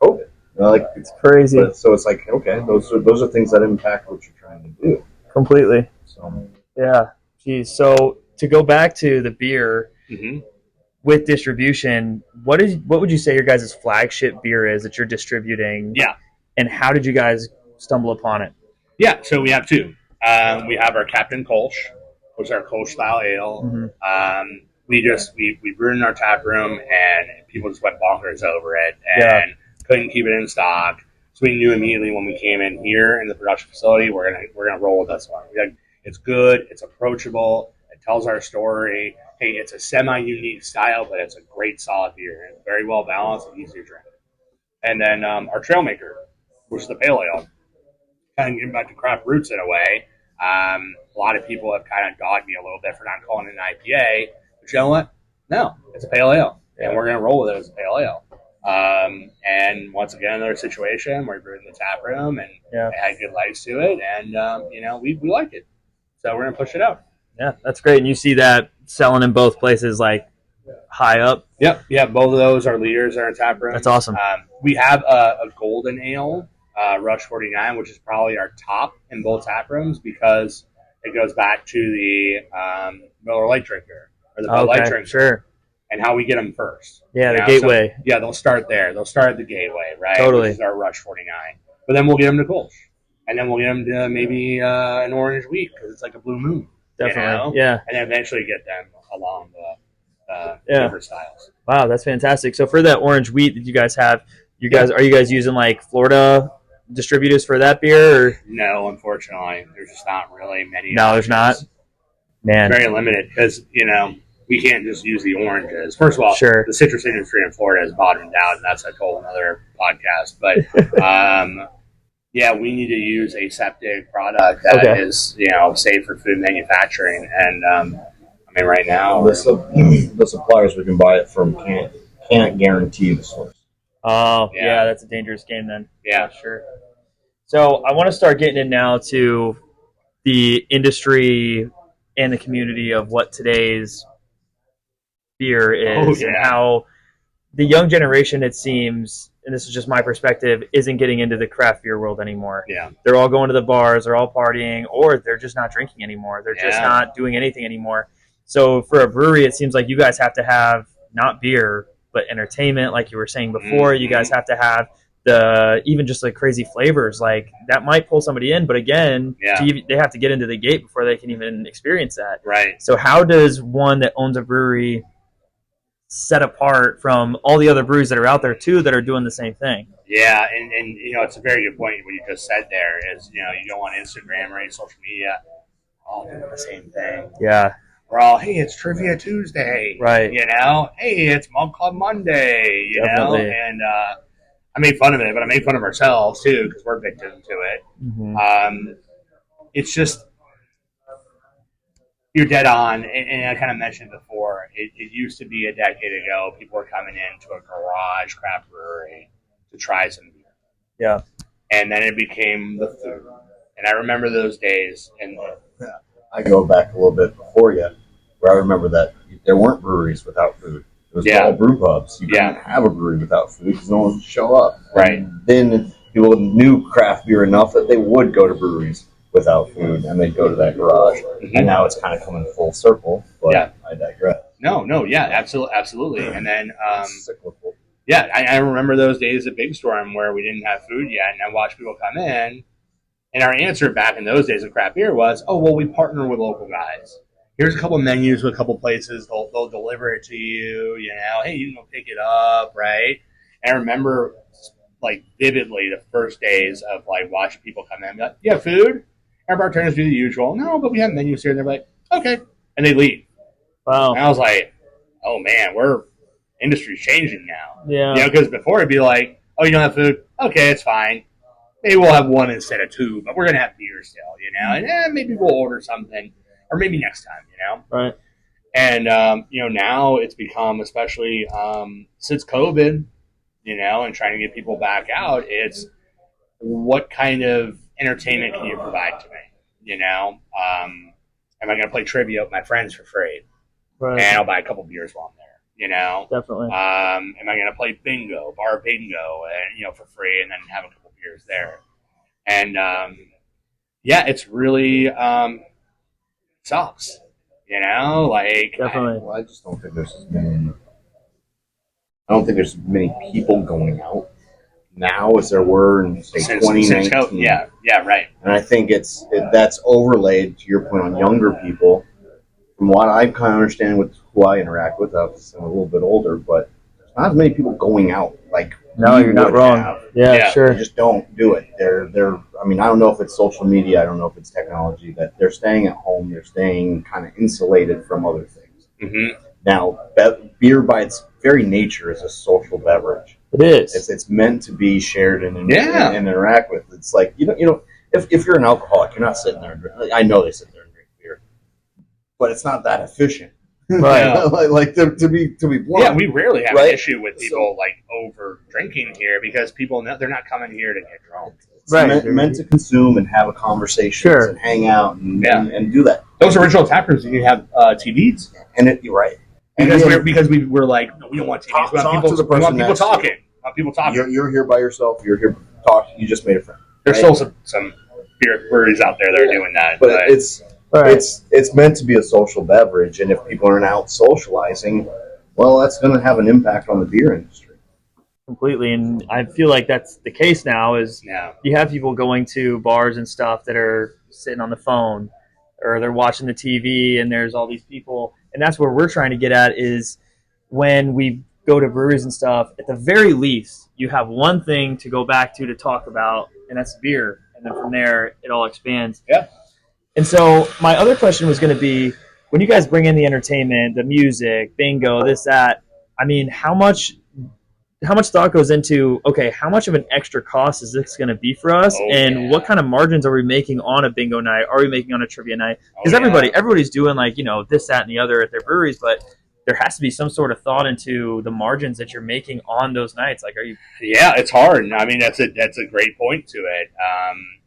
Speaker 3: COVID. You know, like
Speaker 1: It's crazy.
Speaker 3: so it's like, okay, those are things that impact what you're trying to do.
Speaker 1: Completely.
Speaker 3: So
Speaker 1: Yeah. Geez. So to go back to the beer with distribution, what would you say your guys' flagship beer is that you're distributing?
Speaker 2: Yeah.
Speaker 1: And how did you guys stumble upon it?
Speaker 2: Yeah, so we have two. We have our Captain Kolsch, which is our Kolsch style ale. We brewed in our tap room, and people just went bonkers over it and couldn't keep it in stock. So we knew immediately when we came in here in the production facility, we're gonna roll with this one. It's good, it's approachable, it tells our story. Hey, it's a semi-unique style, but it's a great solid beer. It's very well balanced and easy to drink. And then our Trailmaker, which is the pale ale. Kind of getting back to craft roots in a way. A lot of people have kind of dogged me a little bit for not calling it an IPA. But you know what? No, it's a pale ale. And we're going to roll with it as a pale ale. And once again, another situation where we brewed in the tap room and it had good life to it. And, we like it. So we're going to push it out.
Speaker 1: Yeah, that's great. And you see that selling in both places, like high up?
Speaker 2: Yep. Yeah, both of those are leaders in our tap room.
Speaker 1: That's awesome.
Speaker 2: We have a golden ale, Rush 49, which is probably our top in both tap rooms because it goes back to the Miller Lite drinker or the Bud Light drinker.
Speaker 1: Sure.
Speaker 2: And how we get them first.
Speaker 1: Yeah, the gateway.
Speaker 2: So, they'll start there. They'll start at the gateway, right?
Speaker 1: Totally.
Speaker 2: Which is our Rush 49. But then we'll get them to Kolsch. And then we'll get them to maybe an Orange Wheat because it's like a Blue Moon.
Speaker 1: Definitely, yeah.
Speaker 2: And then eventually get them along the different styles.
Speaker 1: Wow, that's fantastic. So for that Orange Wheat that you guys have, are you guys using like Florida distributors for that beer? Or?
Speaker 2: No, unfortunately. There's just not really many.
Speaker 1: No, there's not? Man.
Speaker 2: Very limited because, we can't just use the oranges. First of all, the citrus industry in Florida is bottomed out, and that's a whole another podcast. But, we need to use a septic product that is, safe for food manufacturing. And, right now...
Speaker 3: The suppliers we can buy it from can't guarantee the source.
Speaker 1: Oh, yeah, that's a dangerous game then.
Speaker 2: Yeah.
Speaker 1: Sure. So I want to start getting in now to the industry and the community of what today's beer is and how the young generation, it seems, and this is just my perspective, isn't getting into the craft beer world anymore.
Speaker 2: Yeah.
Speaker 1: They're all going to the bars, they're all partying, or they're just not drinking anymore. They're just not doing anything anymore. So for a brewery, it seems like you guys have to have not beer, but entertainment, like you were saying before. You guys have to have even just like crazy flavors. Like that might pull somebody in, but again, they have to get into the gate before they can even experience that.
Speaker 2: Right.
Speaker 1: So how does one that owns a brewery set apart from all the other breweries that are out there too that are doing the same thing?
Speaker 2: Yeah, and it's a very good point what you just said there is, you go on Instagram or any social media, all doing the same thing.
Speaker 1: Yeah.
Speaker 2: we're all, hey, it's Trivia Tuesday.
Speaker 1: Right.
Speaker 2: You know? Hey, it's Mug Club Monday. You
Speaker 1: Definitely.
Speaker 2: know? And I made fun of it, but I made fun of ourselves, too, because we're victim to it.
Speaker 1: Mm-hmm.
Speaker 2: It's just, you're dead on. And I kind of mentioned before, it used to be a decade ago, people were coming into a garage craft brewery to try some beer.
Speaker 1: Yeah.
Speaker 2: And then it became the food. And I remember those days. And
Speaker 3: I go back a little bit before you, where I remember that there weren't breweries without food. It was all brew pubs. You couldn't have a brewery without food because no one would show up.
Speaker 2: Right.
Speaker 3: And then people knew craft beer enough that they would go to breweries without food, and they'd go to that garage. Mm-hmm. And now it's kind of coming full circle, but I digress.
Speaker 2: No, absolutely. And then, cyclical. Yeah, I remember those days at Big Storm where we didn't have food yet, and I watched people come in, and our answer back in those days of craft beer was, oh, well, we partner with local guys. Here's a couple menus with a couple places. They'll deliver it to you, you know. Hey, you can go pick it up, right? And I remember, like, vividly the first days of, like, watching people come in and be like, you have food? Our bartenders do the usual. No, but we have menus here. And they're like, okay. And they leave.
Speaker 1: Wow.
Speaker 2: And I was like, oh, man, industry's changing now.
Speaker 1: Yeah.
Speaker 2: You know, because before it'd be like, oh, you don't have food? Okay, it's fine. Maybe we'll have one instead of two, but we're going to have beer still, you know? And maybe we'll order something. Or maybe next time, you know?
Speaker 1: Right.
Speaker 2: And, you know, now it's become, especially since COVID, you know, and trying to get people back out, it's what kind of entertainment can you provide to me? You know? Am I going to play trivia with my friends for free?
Speaker 1: Right.
Speaker 2: And I'll buy a couple beers while I'm there, you know?
Speaker 1: Definitely.
Speaker 2: Am I going to play bar bingo, and, you know, for free, and then have a couple beers there? And, yeah, it's really sucks, you know? Like,
Speaker 1: definitely.
Speaker 3: I just don't think there's as many. I don't think there's many people going out now as there were in, say, 2019.
Speaker 2: Yeah, right.
Speaker 3: And I think that's overlaid, to your point, on younger people. From what I kind of understand with who I interact with, I'm a little bit older, but there's not as many people going out. Like,
Speaker 1: no, you're not wrong. Yeah, sure.
Speaker 3: They just don't do it. They're. I mean, I don't know if it's social media. I don't know if it's technology. That they're staying at home. They're staying kind of insulated from other things.
Speaker 2: Mm-hmm.
Speaker 3: Now, beer by its very nature is a social beverage.
Speaker 1: It is.
Speaker 3: It's meant to be shared and interact with. It's like you know, if you're an alcoholic, you're not sitting there. I know they sit there and drink beer, but it's not that efficient.
Speaker 1: Right.
Speaker 3: like to be blunt.
Speaker 2: Yeah, we rarely have an issue with people like over drinking here because people know they're not coming here to get drunk.
Speaker 3: It's meant to consume and have a conversation and hang out and do that.
Speaker 2: Those original tap rooms, you have TVs,
Speaker 3: and you're right.
Speaker 2: Because we were like, no, we don't want TVs. We want people talking.
Speaker 3: You're here by yourself. You're here to talk. You just made a friend.
Speaker 2: There's still some beer breweries out there that are doing that,
Speaker 3: but it's meant to be a social beverage, and if people aren't out socializing, well, that's going to have an impact on the beer industry.
Speaker 1: Completely, and I feel like that's the case now. You have people going to bars and stuff that are sitting on the phone, or they're watching the TV, and there's all these people, and that's where we're trying to get at is when we go to breweries and stuff. At the very least, you have one thing to go back to talk about, and that's beer, and then from there it all expands.
Speaker 2: Yeah.
Speaker 1: And so my other question was going to be, when you guys bring in the entertainment, the music, bingo, this, that, I mean, how much thought goes into, okay, how much of an extra cost is this going to be for us? What kind of margins are we making on a bingo night? Are we making on a trivia night? Because everybody's doing like, you know, this, that, and the other at their breweries, but there has to be some sort of thought into the margins that you're making on those nights. Like, are you?
Speaker 2: Yeah, it's hard. I mean, that's a great point to it.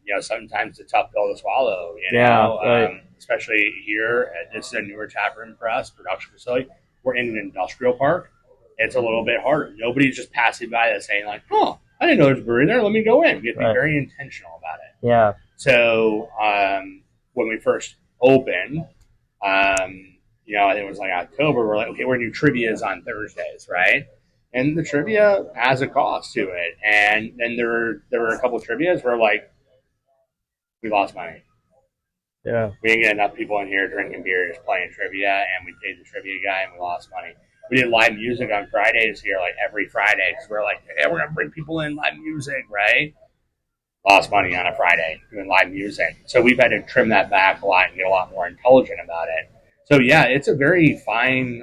Speaker 2: You know, sometimes it's a tough pill to swallow, you know,
Speaker 1: right.
Speaker 2: Especially here. This is a newer tap room for us, production facility. We're in an industrial park. It's a little bit harder. Nobody's just passing by that saying like, oh, I didn't know there's a brewery there. Let me go in. We have to be very intentional about it.
Speaker 1: Yeah.
Speaker 2: So when we first opened, you know, I think it was like October, we're like, okay, we're going to do trivias on Thursdays, right? And the trivia has a cost to it. And then there were a couple of trivias where like, we lost money.
Speaker 1: Yeah.
Speaker 2: We didn't get enough people in here drinking beer, just playing trivia, and we paid the trivia guy, and we lost money. We did live music on Fridays here, like every Friday, because we're like, hey, we're going to bring people in, live music, right? Lost money on a Friday doing live music. So we've had to trim that back a lot and get a lot more intelligent about it. So yeah, it's a very fine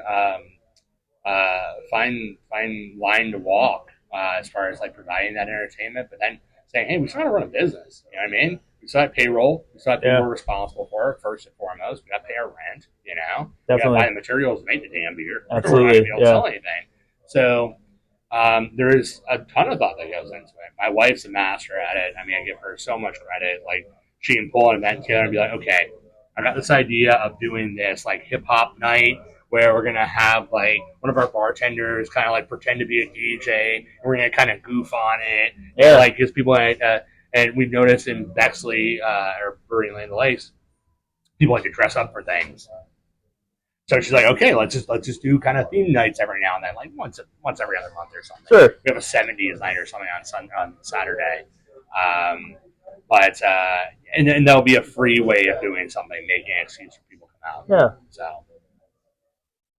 Speaker 2: line to walk as far as like providing that entertainment, but then saying, hey, we still got to run a business. You know what I mean? We still have payroll. We still have people we're responsible for first and foremost. We got to pay our rent. You know,
Speaker 1: Definitely.
Speaker 2: We got to buy the materials to make the damn beer.
Speaker 1: Absolutely.
Speaker 2: We're not going to be able to sell anything. So there is a ton of thought that goes into it. My wife's a master at it. I mean, I give her so much credit. Like, she can pull an event together and be like, okay, I got this idea of doing this like hip hop night where we're gonna have like one of our bartenders kind of like pretend to be a DJ. And we're gonna kind of goof on it, and, like gives people. And we've noticed in Bexley or Brewery in Land Lakes, people like to dress up for things. So she's like, okay, let's just do kind of theme nights every now and then, like once every other month or something.
Speaker 1: Sure.
Speaker 2: We have a 70s night or something on Saturday. And there'll be a free way of doing something, making an excuse for people to come out.
Speaker 1: Yeah.
Speaker 2: So.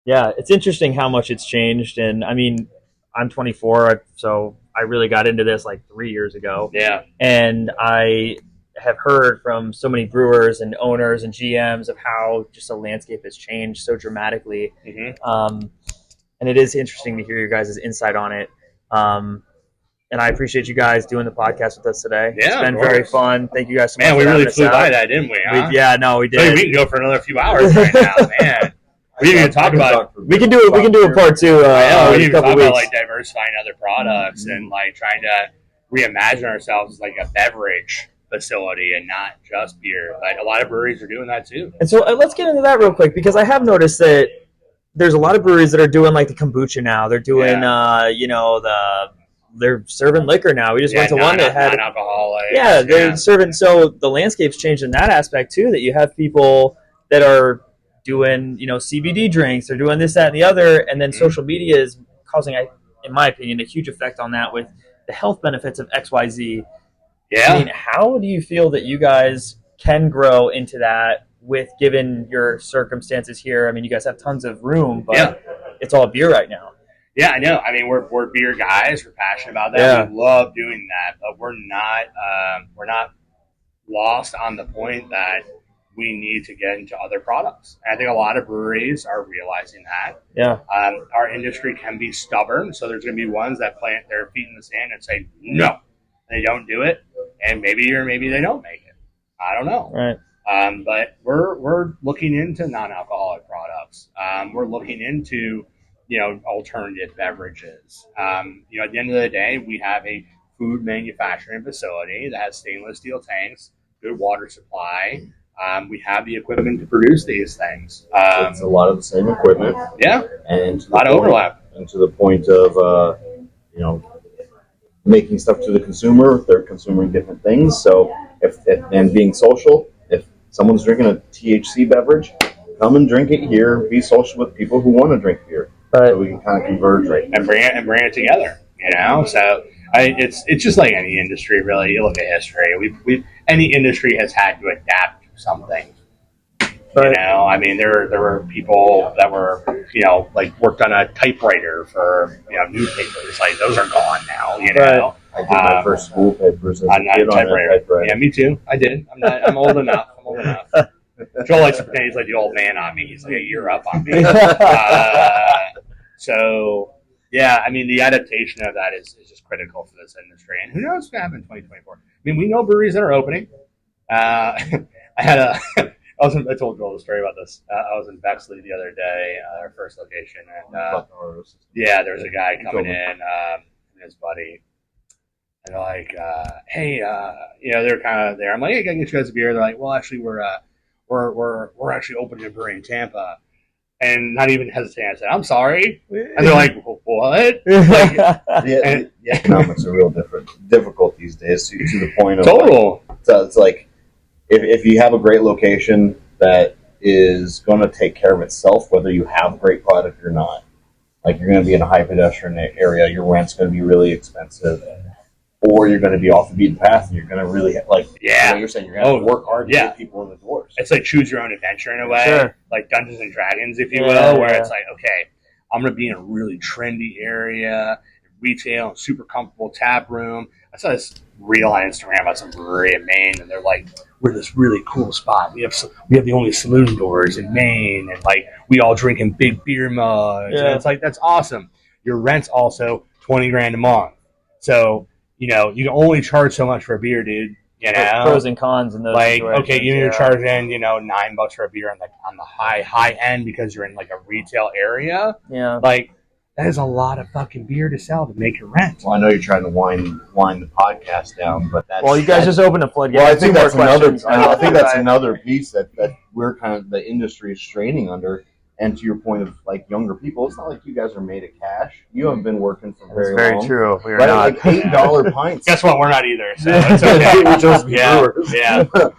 Speaker 1: Yeah, it's interesting how much it's changed. And I mean, I'm 24, so I really got into this like 3 years ago.
Speaker 2: Yeah.
Speaker 1: And I have heard from so many brewers and owners and GMs of how just the landscape has changed so dramatically.
Speaker 2: Mm-hmm.
Speaker 1: And it is interesting to hear your guys' insight on it. And I appreciate you guys doing the podcast with us today.
Speaker 2: Yeah,
Speaker 1: it's been very fun. Thank you guys so much.
Speaker 2: Man, we really flew by that, didn't we? Huh?
Speaker 1: We did.
Speaker 2: So we can go for another few hours right now, man. We can talk about.
Speaker 1: We can do a part two.
Speaker 2: We can talk about like diversifying other products and like trying to reimagine ourselves as like a beverage facility and not just beer. But a lot of breweries are doing that too.
Speaker 1: And so let's get into that real quick, because I have noticed that there's a lot of breweries that are doing like the kombucha now. They're doing they're serving liquor now. We just went to one that had
Speaker 2: non-alcoholic.
Speaker 1: Yeah, they're serving. So the landscape's changed in that aspect too. That you have people that are doing, CBD drinks. They're doing this, that, and the other, and then social media is causing, in my opinion, a huge effect on that with the health benefits of XYZ.
Speaker 2: Yeah.
Speaker 1: I mean, how do you feel that you guys can grow into that with given your circumstances here? I mean, you guys have tons of room, but it's all beer right now.
Speaker 2: Yeah, I know. I mean, we're beer guys. We're passionate about that. Yeah. We love doing that, but we're not lost on the point that we need to get into other products. And I think a lot of breweries are realizing that.
Speaker 1: Yeah.
Speaker 2: Our industry can be stubborn, so there's going to be ones that plant their feet in the sand and say no, and they don't do it, and maybe they don't make it. I don't know.
Speaker 1: Right.
Speaker 2: But we're looking into non-alcoholic products. We're looking into alternative beverages. At the end of the day, we have a food manufacturing facility that has stainless steel tanks, good water supply. We have the equipment to produce these things.
Speaker 3: It's a lot of the same equipment.
Speaker 2: Yeah.
Speaker 3: And
Speaker 2: a lot of overlap.
Speaker 3: And to the point of, making stuff to the consumer, they're consuming different things. So and being social, if someone's drinking a THC beverage, come and drink it here. Be social with people who want to drink beer. So we can kind of converge
Speaker 2: and bring it together. So it's just like any industry, really. You look at history. Any industry has had to adapt to something. I mean, there were people that were like worked on a typewriter for newspapers. Like those are gone now.
Speaker 3: I did my first school papers
Speaker 2: on a typewriter. Yeah, me too. I did. I'm old enough. Joel likes to pretend he's like the old man on me. He's like a year up on me. So, yeah, I mean, the adaptation of that is just critical for this industry. And who knows what's going to happen in 2024? I mean, we know breweries that are opening. I told Joel the story about this. I was in Bexley the other day, our first location. And, there was a guy coming in, and his buddy. And they're like, hey, they're kind of there. I'm like, hey, can I get you guys a beer? They're like, well, actually, we're actually opening a brewery in Tampa, and not even hesitating. I said, I'm sorry, and they're like, what?
Speaker 3: The economics are real difficult these days to the point of
Speaker 2: total.
Speaker 3: So it's like if you have a great location that is going to take care of itself, whether you have great product or not. Like you're going to be in a high pedestrian area, your rent's going to be really expensive. Or you're going to be off the beaten path, and you're going to really you're saying you're going to have to work hard to get people in the doors.
Speaker 2: It's like choose your own adventure in a way,
Speaker 1: sure.
Speaker 2: Like Dungeons and Dragons, if you will, where it's like, okay, I'm going to be in a really trendy area, retail, super comfortable tap room. I saw this reel on Instagram about some brewery in Maine, and they're like we're this really cool spot. We have the only saloon doors in Maine, and like we all drink in big beer mugs.
Speaker 1: Yeah.
Speaker 2: And it's like that's awesome. Your rent's also $20,000 a month, so you know you can only charge so much for a beer, dude. You know,
Speaker 1: pros and cons in those
Speaker 2: like
Speaker 1: situations.
Speaker 2: okay, you're charging $9 for a beer on the high end because you're in like a retail area.
Speaker 1: Yeah,
Speaker 2: Like that is a lot of fucking beer to sell to make your rent.
Speaker 3: Well, I know you're trying to wind the podcast down, but that's
Speaker 1: well, you guys just opened a floodgate.
Speaker 3: Well, I think that's another. I think that's
Speaker 1: Right.
Speaker 3: another piece that we're kind of the industry is straining under. And to your point of like younger people, it's not like you guys are made of cash. You haven't been working for
Speaker 1: That's
Speaker 3: very
Speaker 1: very
Speaker 3: long.
Speaker 1: true. We are
Speaker 3: Right,
Speaker 1: not.
Speaker 3: like $8 pints.
Speaker 2: Guess what? We're not either. So it's okay.
Speaker 3: We just be
Speaker 2: Yeah,
Speaker 3: brewers.
Speaker 2: yeah.
Speaker 3: but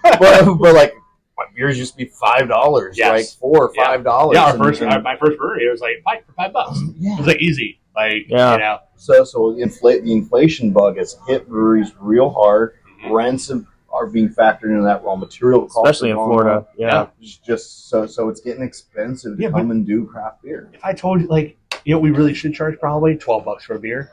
Speaker 3: like my beers used to be $5,
Speaker 2: Yes.
Speaker 3: like $4 or $5.
Speaker 2: Yeah,
Speaker 3: And-
Speaker 2: my first brewery, it was like $5. It
Speaker 3: yeah.
Speaker 2: was like easy, like
Speaker 1: Yeah.
Speaker 2: you know.
Speaker 3: So the inflation bug has hit breweries real hard. Rents are being factored into that. Raw material costs,
Speaker 1: Especially in
Speaker 3: are going
Speaker 1: Florida.
Speaker 3: up.
Speaker 1: Yeah.
Speaker 3: It's just so it's getting expensive to
Speaker 2: Yeah,
Speaker 3: come and do craft beer.
Speaker 2: If I told you, like, you know, we really should charge probably $12 for a beer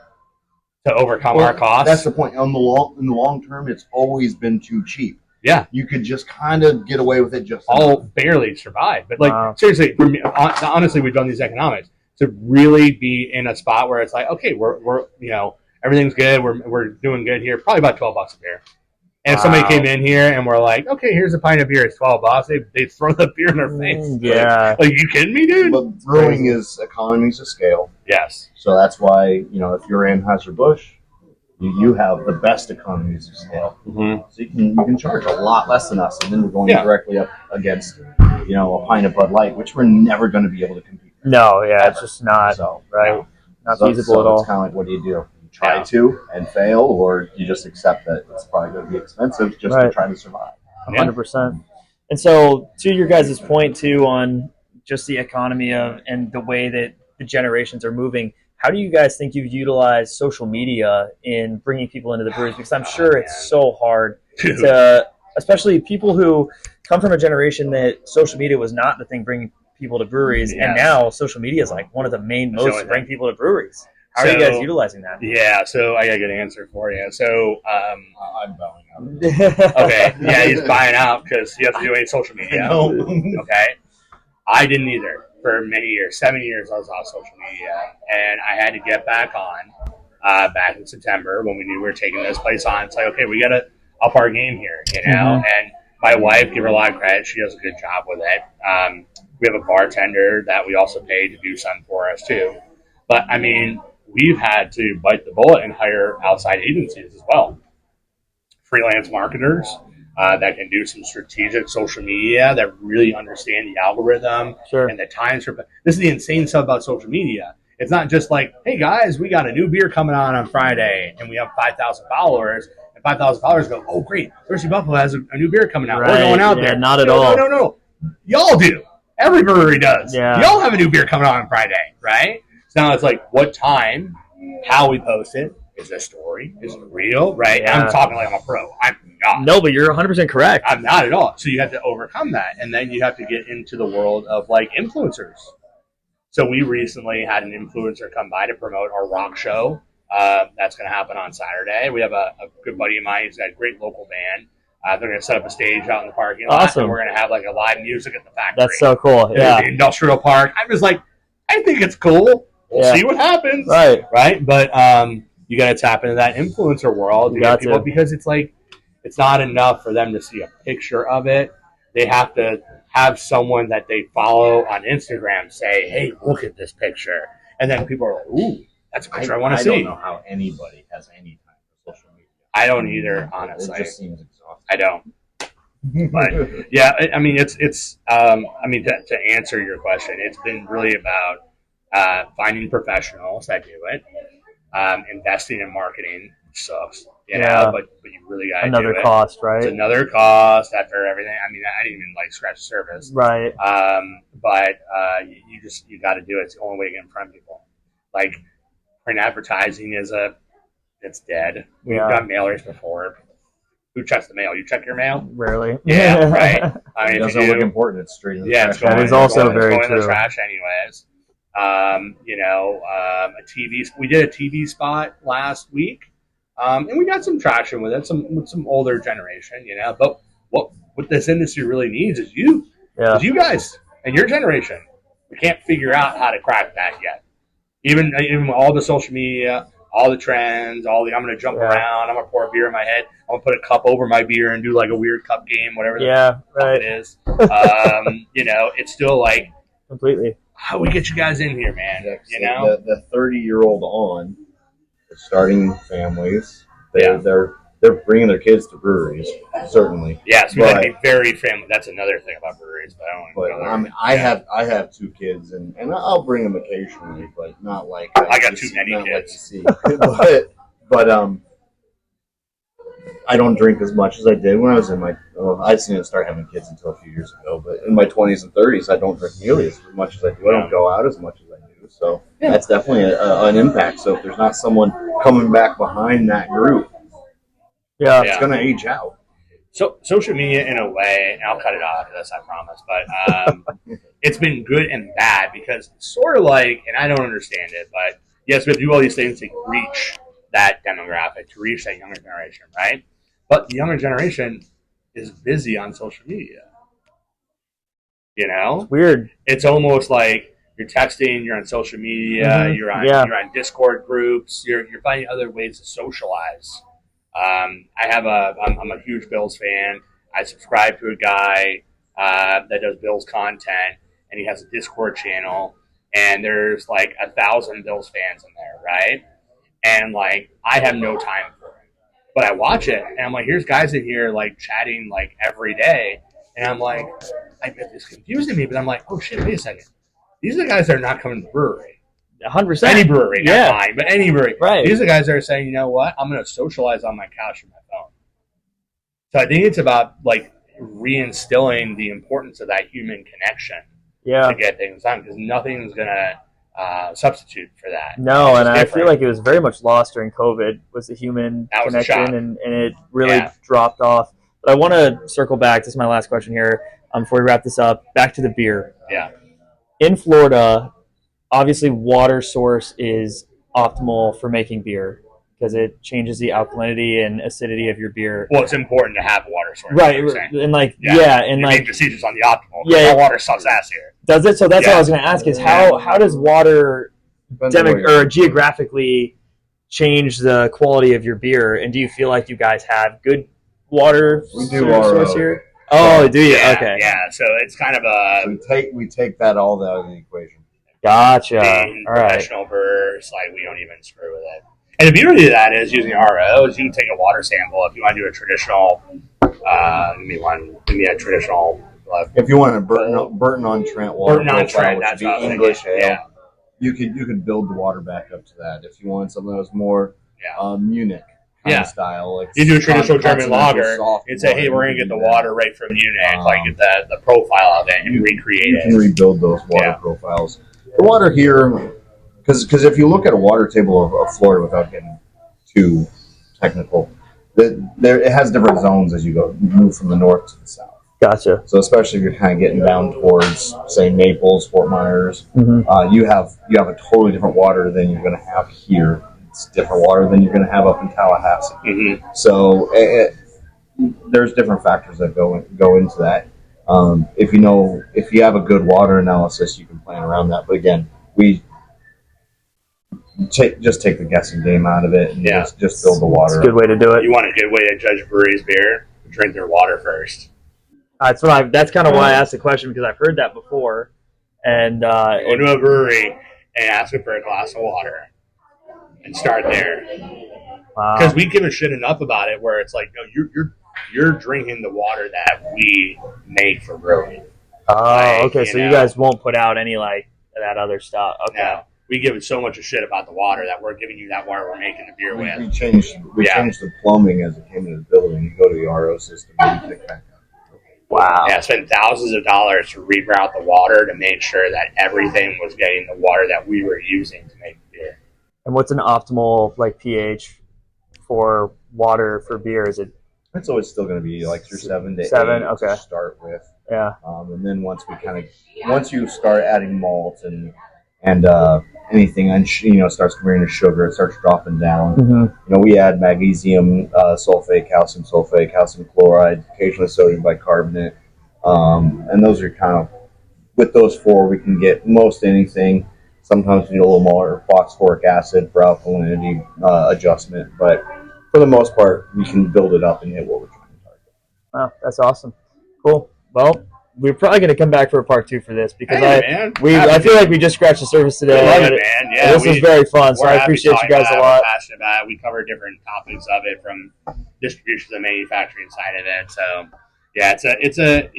Speaker 2: to overcome
Speaker 3: Well,
Speaker 2: our costs.
Speaker 3: That's the point. In the long term, it's always been too cheap.
Speaker 2: Yeah.
Speaker 3: You could just kind of get away with it just
Speaker 2: all barely survive. But like
Speaker 1: Wow.
Speaker 2: seriously, for me, honestly, we've done these economics to really be in a spot where it's like, okay, we're you know everything's good, we're doing good here. Probably about $12 a beer. And if somebody
Speaker 1: Wow.
Speaker 2: came in here and we're like, okay, here's a pint of beer, it's $12, they throw the beer in our face.
Speaker 1: Yeah.
Speaker 2: Like you kidding me, dude?
Speaker 3: But brewing is economies of scale.
Speaker 2: Yes.
Speaker 3: So that's why, if you're Anheuser-Busch, you have the best economies of scale.
Speaker 2: Mm-hmm.
Speaker 3: So you can charge a lot less than us, and then we're going
Speaker 2: Yeah.
Speaker 3: directly up against, a pint of Bud Light, which we're never going to be able to compete with.
Speaker 1: No, yeah, it's just not
Speaker 3: So,
Speaker 1: right. Not
Speaker 3: so
Speaker 1: feasible at all.
Speaker 3: It's kind of like, what do? You try
Speaker 2: Yeah.
Speaker 3: to and fail, or you just accept that it's probably going to be expensive just to
Speaker 1: Right.
Speaker 3: try to survive.
Speaker 1: 100%. And so, to your guys' point too, on just the economy and the way that the generations are moving, how do you guys think you've utilized social media in bringing people into the breweries? Because I'm sure it's so hard to, especially people who come from a generation that social media was not the thing bringing people to breweries, and now social media is like one of the main modes to bring people to breweries. How are you guys utilizing that?
Speaker 2: Yeah, so I got a good answer for you. So,
Speaker 3: I'm bowing out.
Speaker 2: okay, yeah, he's buying out because he doesn't do any social media.
Speaker 3: No.
Speaker 2: Okay, I didn't either for many years. 7 years I was off social media, and I had to get back on back in September when we knew we were taking this place on. It's like, okay, we got to up our game here, And my wife, give her a lot of credit. She does a good job with it. We have a bartender that we also pay to do some for us too. But I mean, we've had to bite the bullet and hire outside agencies as well. Freelance marketers that can do some strategic social media, that really understand the algorithm
Speaker 1: Sure.
Speaker 2: and the times. This is the insane stuff about social media. It's not just like, hey guys, we got a new beer coming on Friday and we have 5,000 followers. And 5,000 followers go, oh great, Thirsty Buffalo has a new beer coming out.
Speaker 1: Right.
Speaker 2: We're going out
Speaker 1: Yeah,
Speaker 2: there.
Speaker 1: not at all.
Speaker 2: No. Y'all do. Every brewery does.
Speaker 1: Yeah.
Speaker 2: Y'all have a new beer coming on Friday, right? So now it's like, what time, how we post it, is it a story, is it real, right?
Speaker 1: Yeah.
Speaker 2: I'm talking like I'm a pro. I'm not.
Speaker 1: No, but you're 100% correct.
Speaker 2: I'm not at all. So you have to overcome that. And then you have to get into the world of like influencers. So we recently had an influencer come by to promote our rock show. That's going to happen on Saturday. We have a good buddy of mine. He's got a great local band. They're going to set up a stage out in the parking lot.
Speaker 1: Awesome.
Speaker 2: And we're going to have like a live music at the factory.
Speaker 1: That's so cool.
Speaker 2: In
Speaker 1: Yeah.
Speaker 2: the industrial park. I was like, I think it's cool. We'll
Speaker 1: Yeah.
Speaker 2: see what happens.
Speaker 1: Right.
Speaker 2: Right? But you got to tap into that influencer world to
Speaker 1: You
Speaker 2: get
Speaker 1: got
Speaker 2: people,
Speaker 1: to.
Speaker 2: because it's like, it's not enough for them to see a picture of it. They have to have someone that they follow on Instagram say, hey, look at this picture. And then people are like, ooh, that's a picture I want to see.
Speaker 3: I don't know how anybody has any time for social media.
Speaker 2: I don't either, honestly.
Speaker 3: It just seems exhausting.
Speaker 2: I don't. But yeah, I mean, to answer your question, it's been really about finding professionals that do it, investing in marketing, which sucks,
Speaker 1: Yeah.
Speaker 2: but you really got to do
Speaker 1: Another
Speaker 2: it.
Speaker 1: cost,
Speaker 2: It's
Speaker 1: right?
Speaker 2: another cost after everything. I mean, I didn't even like scratch the surface.
Speaker 1: Right.
Speaker 2: But you got to do it. It's the only way to get in front of people. Like print advertising it's dead. We've
Speaker 1: Yeah.
Speaker 2: done mailers before. Who checks the mail? You check your mail?
Speaker 1: Rarely.
Speaker 2: Yeah, right. I mean,
Speaker 3: It
Speaker 2: if
Speaker 3: doesn't
Speaker 2: you
Speaker 3: look
Speaker 2: do,
Speaker 3: important. It's straight in the
Speaker 2: yeah,
Speaker 3: trash.
Speaker 2: it's going,
Speaker 1: That is
Speaker 2: it's
Speaker 1: also
Speaker 2: going,
Speaker 1: very
Speaker 2: it's going in
Speaker 1: true.
Speaker 2: the trash anyways. A TV. We did a TV spot last week, and we got some traction with it. With some older generation, but what this industry really needs is you.
Speaker 1: Yeah.
Speaker 2: Is you guys and your generation. We can't figure out how to crack that yet. Even all the social media, all the trends, I'm going to jump around. I'm going to pour a beer in my head. I'm going to put a cup over my beer and do like a weird cup game, whatever it is. It's still like
Speaker 1: completely.
Speaker 2: How we get you guys in here, man?
Speaker 3: Yeah,
Speaker 2: you know,
Speaker 3: the 30-year-old on, starting families. They're bringing their kids to breweries, certainly.
Speaker 2: Yes, we got to be very family. That's another thing about breweries.
Speaker 3: I have 2 kids, and I'll bring them occasionally, but not like
Speaker 2: I got too many kids.
Speaker 3: but I don't drink as much as I did when I was in my. I didn't start having kids until a few years ago, but in my 20s and 30s, I don't drink nearly as much as I do. I don't go out as much as I do, so that's definitely an impact. So if there's not someone coming back behind that group, it's going to age out.
Speaker 2: So social media, in a way, and I'll cut it off after this, I promise. But it's been good and bad because it's sort of like, and I don't understand it, but yes, we have to do all these things to reach that demographic, to reach that younger generation, right? But the younger generation is busy on social media. You know,
Speaker 1: it's weird.
Speaker 2: It's almost like you're texting, you're on social media, you're on Discord groups, you're finding other ways to socialize. I'm a huge Bills fan. I subscribe to a guy that does Bills content, and he has a Discord channel, and there's like 1,000 Bills fans in there, right? And like, I have no time for it, but I watch it, and I'm like, here's guys in here like chatting like every day, and I'm like, it's confusing me, but I'm like, oh shit, wait a second, these are the guys that are not coming to the brewery.
Speaker 1: 100%.
Speaker 2: Any brewery, not mine, but any brewery.
Speaker 1: Right.
Speaker 2: These are the guys that are saying, you know what, I'm going to socialize on my couch with my phone. So I think it's about like reinstilling the importance of that human connection to get things done, because nothing's going to substitute for that.
Speaker 1: No, and I feel like it was very much lost during COVID, was the human connection, and it really dropped off. But I want to circle back. This is my last question here before we wrap this up. Back to the beer.
Speaker 2: Yeah.
Speaker 1: In Florida, obviously, water source is optimal for making beer because it changes the alkalinity and acidity of your beer.
Speaker 2: Well, it's important to have a water source,
Speaker 1: right? And like, and like
Speaker 2: procedures on the optimal. Yeah, water sucks ass here.
Speaker 1: Does it? So that's what I was going to ask: is how does water geographically change the quality of your beer? And do you feel like you guys have good water source here? Oh, do you? Okay.
Speaker 2: Yeah. So it's kind of a
Speaker 3: we take that all out of the equation.
Speaker 1: Gotcha.
Speaker 2: All right. Professional brewers, like, we don't even screw with it. And the beauty of that is using ROs. You can take a water sample if you want to do a traditional. Give me a traditional.
Speaker 3: If you want a Burton on Trent water,
Speaker 2: Burton on Trent, that's
Speaker 3: the English ale. Yeah. You could build the water back up to that. If you want something that was more Munich kind of style, like
Speaker 2: you do a traditional German lager and say, hey, we're going to get the water right from Munich, like get the profile of it and recreate it.
Speaker 3: You can rebuild those water profiles. The water here, because if you look at a water table of Florida without getting too technical, it has different zones as you move from the north to the south.
Speaker 1: Gotcha.
Speaker 3: So especially if you're kind of getting down towards, say, Naples, Fort Myers, you have a totally different water than you're going to have here. It's different water than you're going to have up in Tallahassee. So there's different factors that go into that. If you have a good water analysis, you can plan around that. But again, we take the guessing game out of it and just build the water.
Speaker 1: It's a good way to do it.
Speaker 2: You want a good way to judge a brewery's beer? Drink their water first.
Speaker 1: That's kind of why I asked the question, because I've heard that before. And
Speaker 2: go to a brewery and ask them for a glass of water and start there. Because we give a shit enough about it where it's like, no, you're drinking the water that we make for brewing.
Speaker 1: Oh, okay. So you guys won't put out any like that other stuff. Okay.
Speaker 2: No, we give it so much a shit about the water that we're giving you that water we're making the beer with.
Speaker 3: We changed the plumbing as it came into the building. You go to the RO system and you take back.
Speaker 1: Wow.
Speaker 2: Yeah, spent thousands of dollars to reroute the water to make sure that everything was getting the water that we were using to make beer.
Speaker 1: And what's an optimal like pH for water for beer? Is it?
Speaker 3: It's always still going to be like your 7 to 8
Speaker 1: to
Speaker 3: start with.
Speaker 1: Yeah.
Speaker 3: And then once you start adding malt and and anything starts converting to sugar, it starts dropping down.
Speaker 1: Mm-hmm.
Speaker 3: We add magnesium sulfate, calcium chloride, occasionally sodium bicarbonate, and those are kind of, with those four we can get most anything. Sometimes we need a little more phosphoric acid for alkalinity adjustment, but for the most part we can build it up and hit what we're trying to target.
Speaker 1: Wow, that's awesome. Cool. Well, we're probably going to come back for a part 2 for this because I feel like we just scratched the surface today.
Speaker 2: I love it, man. Yeah,
Speaker 1: this was very fun, so I appreciate you guys a lot.
Speaker 2: We're passionate about it. We cover different topics of it, from distribution to the manufacturing side of it. So, yeah, it's a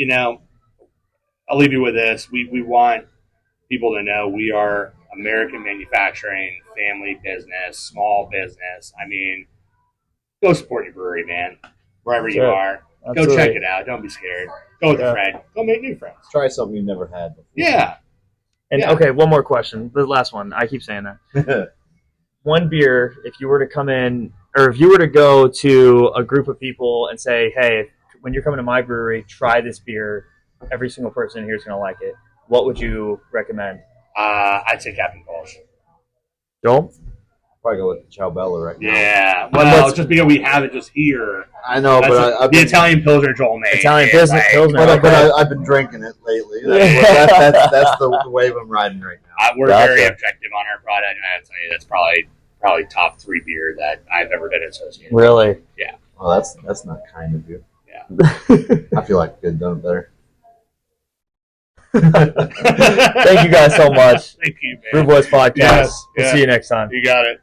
Speaker 2: I'll leave you with this. We want people to know we are American manufacturing, family business, small business. I mean, go support your brewery, man, wherever you are.
Speaker 1: Absolutely.
Speaker 2: Go check it out. Don't be scared. Go with a friend. Go make new friends.
Speaker 3: Try something you've never had before.
Speaker 2: Yeah.
Speaker 1: And okay, one more question. The last one. I keep saying that. One beer, if you were to come in, or if you were to go to a group of people and say, hey, when you're coming to my brewery, try this beer. Every single person here is going to like it. What would you recommend?
Speaker 2: I'd say Captain Kolsch.
Speaker 1: Joel?
Speaker 3: Probably go with the Ciao Bella right now.
Speaker 2: Yeah. Well, just because we have it just here.
Speaker 3: I know, but
Speaker 2: the Italian Pilsner Joel made.
Speaker 1: Italian Pilsner.
Speaker 3: But I've been drinking it lately. That's the wave I'm riding right now.
Speaker 2: We're very objective on our product, and I have to tell you, that's probably top 3 beer that I've ever been associated with.
Speaker 1: Really?
Speaker 2: Yeah.
Speaker 3: Well, that's not kind of you.
Speaker 2: Yeah.
Speaker 3: I feel like I could have done it better.
Speaker 1: Thank you guys so much.
Speaker 2: Thank you, man.
Speaker 1: Brewboyzz Podcast.
Speaker 2: Yes,
Speaker 1: We'll see you next time.
Speaker 2: You got it.